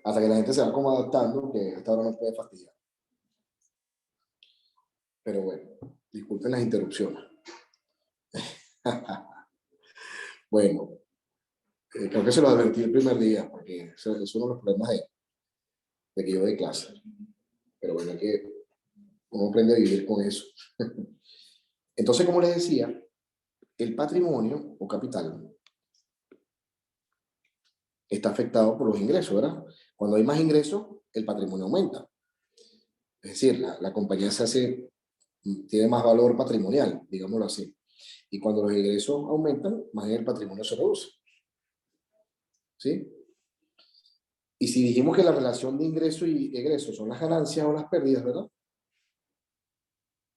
hasta que la gente se va como adaptando, que hasta ahora no puede fastidiar. Pero bueno, disculpen las interrupciones. Bueno, creo que se lo advertí el primer día, porque eso es uno de los problemas de que yo doy clase. Pero bueno, hay que uno aprende a vivir con eso. Entonces, como les decía, el patrimonio o capital está afectado por los ingresos, ¿verdad? Cuando hay más ingresos, el patrimonio aumenta. Es decir, la compañía tiene más valor patrimonial, digámoslo así. Y cuando los ingresos aumentan, más bien el patrimonio se reduce. ¿Sí? Y si dijimos que la relación de ingreso y egreso son las ganancias o las pérdidas, ¿verdad?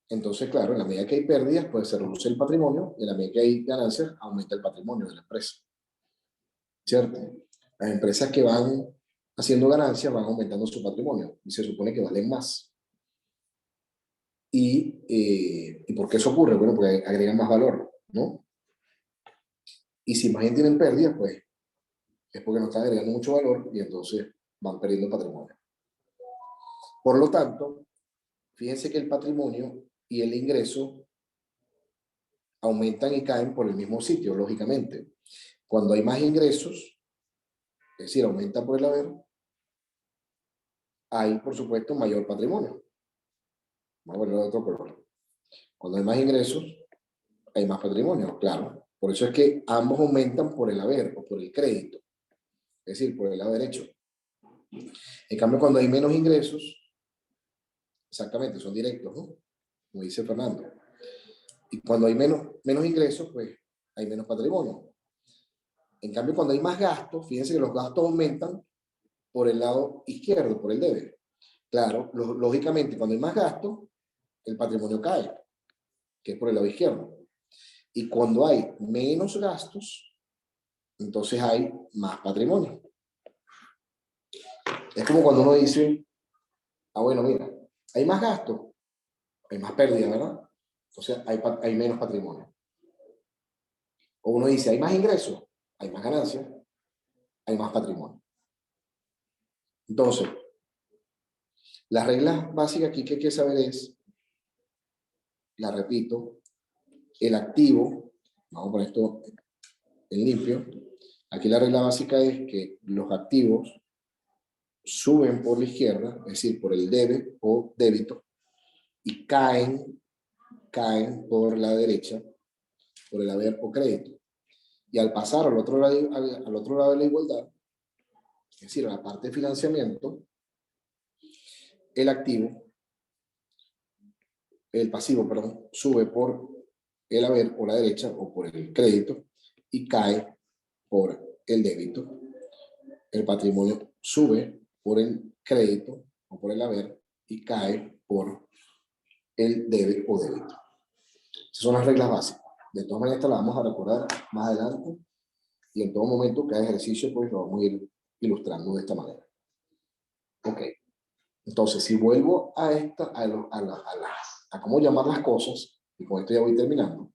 Entonces, claro, en la medida que hay pérdidas, pues se reduce el patrimonio, y en la medida que hay ganancias, aumenta el patrimonio de la empresa. ¿Cierto? Las empresas que van haciendo ganancias van aumentando su patrimonio y se supone que valen más. ¿Y por qué eso ocurre? Bueno, porque agregan más valor, ¿no? Y si más bien tienen pérdidas, pues es porque no están agregando mucho valor y entonces van perdiendo patrimonio. Por lo tanto, fíjense que el patrimonio y el ingreso aumentan y caen por el mismo sitio, lógicamente. Cuando hay más ingresos, es decir, aumenta por el haber, hay, por supuesto, mayor patrimonio. Vamos a verlo de otro color. Cuando hay más ingresos, hay más patrimonio, claro. Por eso es que ambos aumentan por el haber o por el crédito, es decir, por el lado derecho. En cambio, cuando hay menos ingresos, exactamente, son directos, ¿no? Como dice Fernando. Y cuando hay menos ingresos, pues hay menos patrimonio. En cambio, cuando hay más gastos, fíjense que los gastos aumentan por el lado izquierdo, por el debe. Claro, lógicamente, cuando hay más gastos, el patrimonio cae, que es por el lado izquierdo. Y cuando hay menos gastos, entonces hay más patrimonio. Es como cuando uno dice, bueno, mira, hay más gastos, hay más pérdida, ¿verdad? Entonces hay menos patrimonio. O uno dice, hay más ingresos, hay más ganancias, hay más patrimonio. Entonces, las reglas básicas aquí que hay que saber es, la repito, el activo, vamos a poner esto en limpio, aquí la regla básica es que los activos suben por la izquierda, es decir, por el debe o débito, y caen por la derecha, por el haber o crédito. Y al pasar al otro lado de la igualdad, es decir, a la parte de financiamiento, el pasivo, perdón, sube por el haber o la derecha o por el crédito y cae por el débito. El patrimonio sube por el crédito o por el haber y cae por el debe o débito. Esas son las reglas básicas. De todas maneras, las vamos a recordar más adelante y en todo momento, cada ejercicio, pues lo vamos a ir ilustrando de esta manera. Ok. Entonces, si vuelvo a cómo llamar las cosas, y con esto ya voy terminando,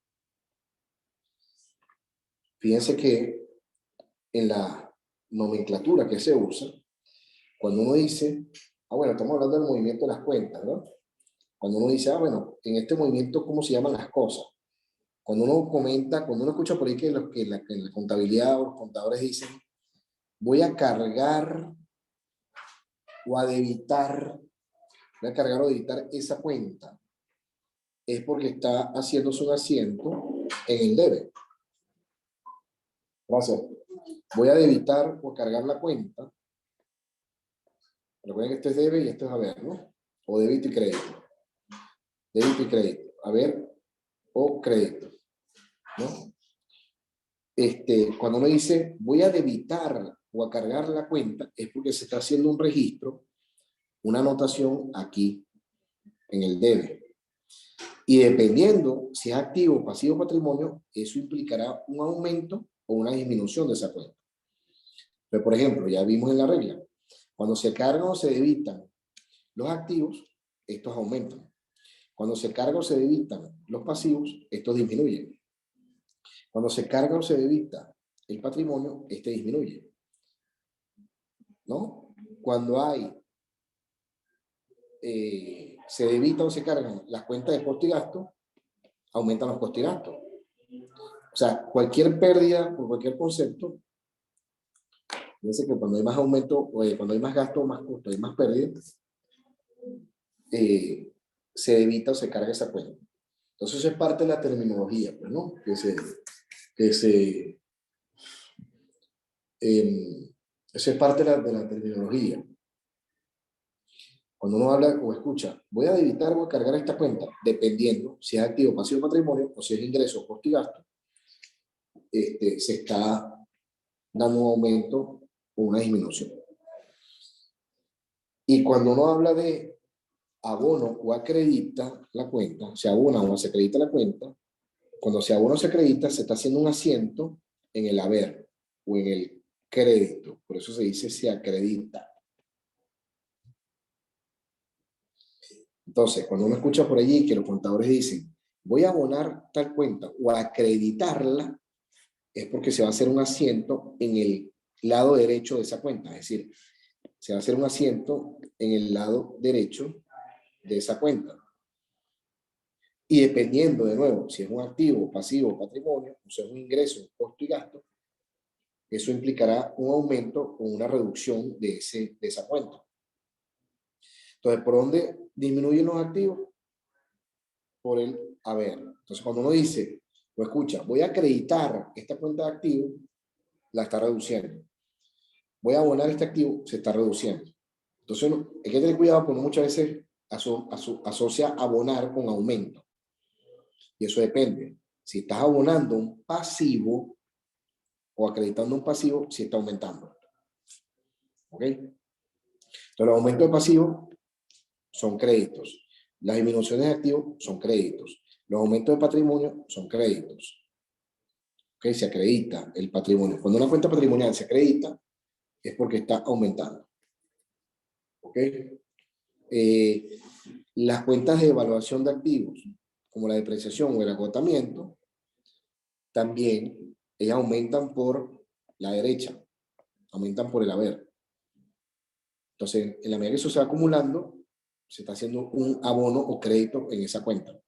fíjense que en la nomenclatura que se usa, cuando uno dice, bueno, estamos hablando del movimiento de las cuentas, ¿no? Cuando uno dice, bueno, en este movimiento, ¿cómo se llaman las cosas? Cuando uno comenta, cuando uno escucha por ahí que en la contabilidad o los contadores dicen, voy a cargar o a debitar, voy a cargar o debitar esa cuenta, es porque está haciéndose un asiento en el debe. Gracias. Voy a debitar o cargar la cuenta. Recuerden que este es debe y este es haber, ¿no? O débito y crédito. Débito y crédito. Haber o crédito, ¿no? Cuando uno dice voy a debitar o a cargar la cuenta, es porque se está haciendo un registro, una anotación aquí en el debe. Y dependiendo si es activo o pasivo patrimonio, eso implicará un aumento o una disminución de esa cuenta. Pero, por ejemplo, ya vimos en la regla, cuando se cargan o se debitan los activos, estos aumentan. Cuando se cargan o se debitan los pasivos, estos disminuyen. Cuando se carga o se debita el patrimonio, este disminuye. ¿No? Cuando hay, se debitan o se cargan las cuentas de costo y gasto, aumentan los costos y gastos. O sea, cualquier pérdida por cualquier concepto, fíjense que cuando hay más aumento, cuando hay más gasto, más costo, hay más pérdida, se debita o se carga esa cuenta. Entonces eso es parte de la terminología, pues, ¿no? Eso es parte de la terminología. Cuando uno habla o escucha, voy a debitar o a cargar esta cuenta, dependiendo si es activo, pasivo, patrimonio, o si es ingreso, costo y gasto, se está dando un aumento o una disminución. Y cuando uno habla de abono o acredita la cuenta, se abona o se acredita la cuenta, cuando se abona o se acredita, se está haciendo un asiento en el haber o en el crédito. Por eso se dice se acredita. Entonces, cuando uno escucha por allí que los contadores dicen, voy a abonar tal cuenta o a acreditarla, es porque se va a hacer un asiento en el lado derecho de esa cuenta. Es decir, se va a hacer un asiento en el lado derecho de esa cuenta. Y dependiendo, de nuevo, si es un activo, pasivo, patrimonio, o sea, es un ingreso, costo y gasto, eso implicará un aumento o una reducción de esa cuenta. Entonces, ¿por dónde disminuyen los activos? Por el haber. Entonces, cuando uno dice, o escucha, voy a acreditar esta cuenta de activos, la está reduciendo. Voy a abonar este activo, se está reduciendo. Entonces, hay que tener cuidado porque muchas veces asocia abonar con aumento. Y eso depende. Si estás abonando un pasivo o acreditando un pasivo, si está aumentando. ¿Ok? Entonces, los aumentos de pasivos son créditos. Las disminuciones de activos son créditos. Los aumentos de patrimonio son créditos. ¿Ok? Se acredita el patrimonio. Cuando una cuenta patrimonial se acredita, es porque está aumentando. ¿Ok? Las cuentas de evaluación de activos, como la depreciación o el agotamiento, también ellas aumentan por la derecha, aumentan por el haber. Entonces, en la medida que eso se va acumulando, se está haciendo un abono o crédito en esa cuenta.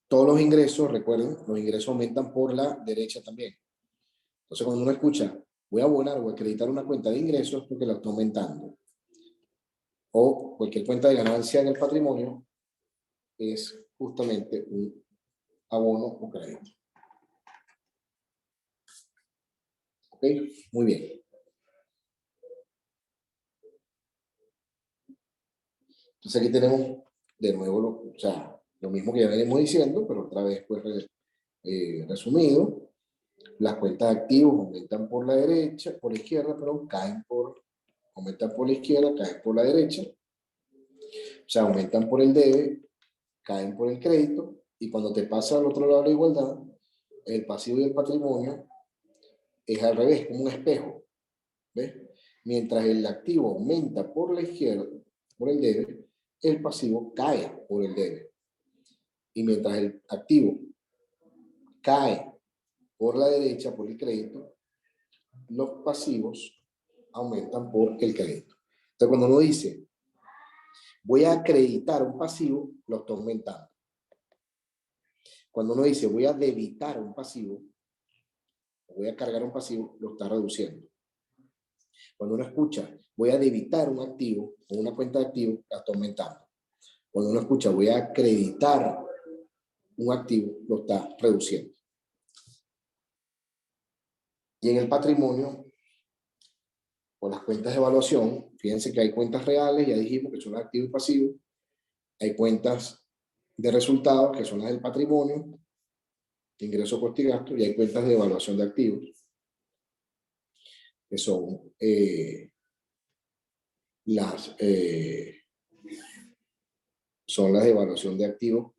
Todos los ingresos, recuerden, los ingresos aumentan por la derecha también. Entonces, cuando uno escucha, voy a abonar o acreditar una cuenta de ingresos, porque la está aumentando. O cualquier cuenta de ganancia en el patrimonio es justamente un abono o crédito. ¿Ok? Muy bien. Entonces aquí tenemos de nuevo lo mismo que ya venimos diciendo, pero otra vez pues resumido. Las cuentas de activos aumentan por la derecha, por la izquierda, pero aumentan por la izquierda, caen por la derecha. O sea, aumentan por el debe, caen por el crédito, y cuando te pasa al otro lado de la igualdad, el pasivo y el patrimonio es al revés, como un espejo. ¿Ves? Mientras el activo aumenta por la izquierda, por el debe, el pasivo cae por el debe. Y mientras el activo cae por la derecha, por el crédito, los pasivos aumentan por el crédito. Entonces, cuando uno dice, voy a acreditar un pasivo, lo está aumentando. Cuando uno dice, voy a debitar un pasivo, voy a cargar un pasivo, lo está reduciendo. Cuando uno escucha, voy a debitar un activo o una cuenta de activos, la está aumentando. Cuando uno escucha, voy a acreditar un activo, lo está reduciendo. Y en el patrimonio, o las cuentas de evaluación, fíjense que hay cuentas reales, ya dijimos que son activos y pasivos. Hay cuentas de resultados, que son las del patrimonio, ingreso, costo y gasto, y hay cuentas de evaluación de activos, que son las de evaluación de activos,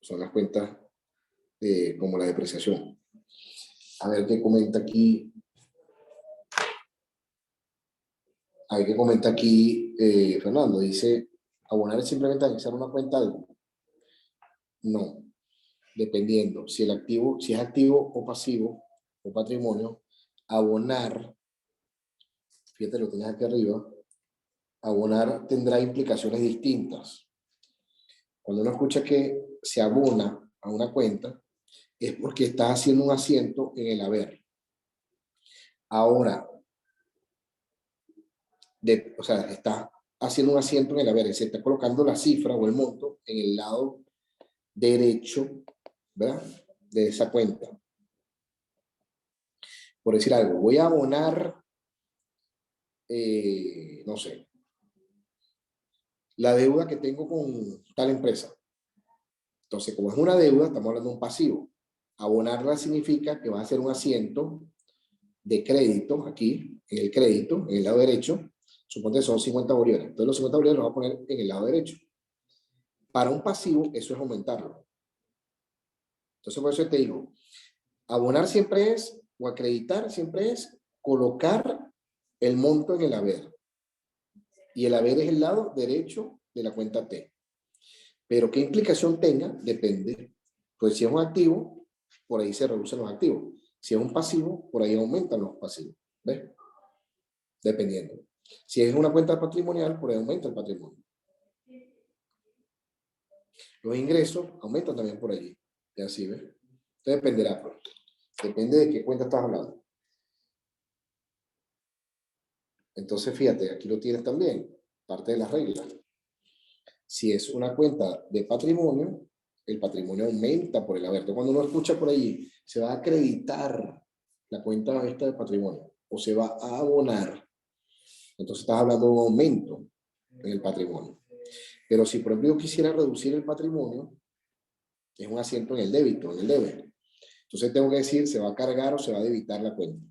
son las cuentas como la depreciación. A ver qué comenta aquí hay que comentar aquí, Fernando, dice, abonar es simplemente anexar una cuenta algo. No, dependiendo si el activo, si es activo o pasivo o patrimonio, abonar, fíjate lo tienes aquí arriba, abonar tendrá implicaciones distintas. Cuando uno escucha que se abona a una cuenta, es porque estás haciendo un asiento en el haber. Ahora, o sea, estás haciendo un asiento en el haber, se está colocando la cifra o el monto en el lado derecho, ¿verdad? De esa cuenta. Por decir algo, voy a abonar, no sé, la deuda que tengo con tal empresa. Entonces, como es una deuda, estamos hablando de un pasivo. Abonarla significa que va a ser un asiento de crédito aquí, en el crédito, en el lado derecho. Suponte que son 50 bolívares. Entonces, los 50 bolívares los voy a poner en el lado derecho. Para un pasivo, eso es aumentarlo. Entonces, por eso te digo, abonar siempre es, o acreditar siempre es, colocar el monto en el haber. Y el haber es el lado derecho de la cuenta T. Pero qué implicación tenga, depende. Pues si es un activo, por ahí se reducen los activos. Si es un pasivo, por ahí aumentan los pasivos. ¿Ves? Dependiendo. Si es una cuenta patrimonial, por ahí aumenta el patrimonio. Los ingresos aumentan también por allí. Y así, ¿ves? Entonces dependerá. Pues. Depende de qué cuenta estás hablando. Entonces, fíjate, aquí lo tienes también. Parte de las reglas. Si es una cuenta de patrimonio, el patrimonio aumenta por el haber. Entonces, cuando uno escucha por ahí, se va a acreditar la cuenta esta de patrimonio o se va a abonar. Entonces estás hablando de un aumento en el patrimonio. Pero si por ejemplo yo quisiera reducir el patrimonio, es un asiento en el débito, en el deber. Entonces tengo que decir, ¿se va a cargar o se va a debitar la cuenta?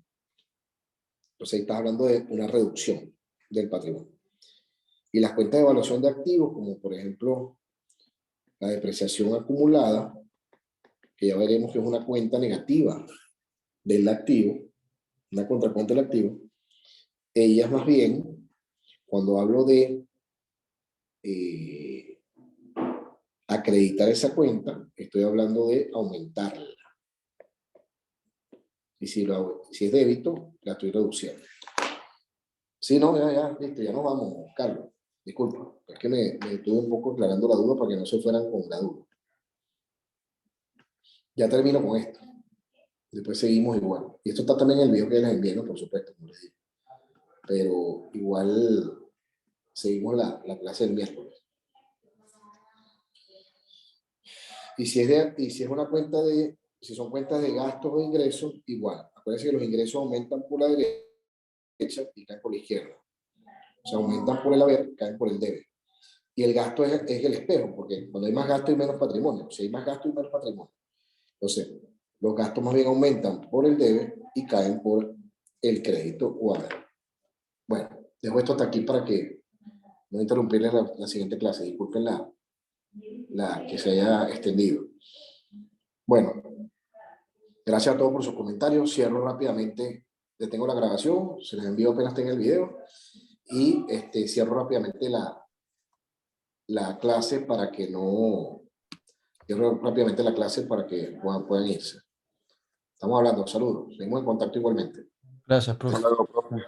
Entonces ahí estás hablando de una reducción del patrimonio. Y las cuentas de evaluación de activos, como por ejemplo la depreciación acumulada, que ya veremos que es una cuenta negativa del activo, una contracuenta del activo, ellas más bien, cuando hablo de acreditar esa cuenta, estoy hablando de aumentarla. Y si es débito, la estoy reduciendo. Sí, no, ya, listo, ya nos vamos, Carlos. Disculpa, es que me estuve un poco aclarando la duda para que no se fueran con la duda. Ya termino con esto. Después seguimos igual. Y esto está también en el video que les envié, ¿no? Por supuesto, como les digo. Pero igual seguimos la clase del miércoles. Y si es una cuenta si son cuentas de gastos o ingresos, igual. Acuérdense que los ingresos aumentan por la derecha y caen por la izquierda. O sea, aumentan por el haber, caen por el debe. Y el gasto es el espejo, porque cuando hay más gasto hay menos patrimonio. Si hay más gasto hay menos patrimonio. Entonces, los gastos más bien aumentan por el debe y caen por el crédito o haber. Bueno, dejo esto hasta aquí para que no interrumpirles la siguiente clase. Disculpen la que se haya extendido. Bueno, gracias a todos por sus comentarios. Cierro rápidamente, detengo la grabación, se les envío apenas tenga el video y cierro rápidamente la clase para que no... Cierro rápidamente la clase para que puedan irse. Estamos hablando, saludos. Seguimos en contacto igualmente. Gracias, profe. Hasta luego.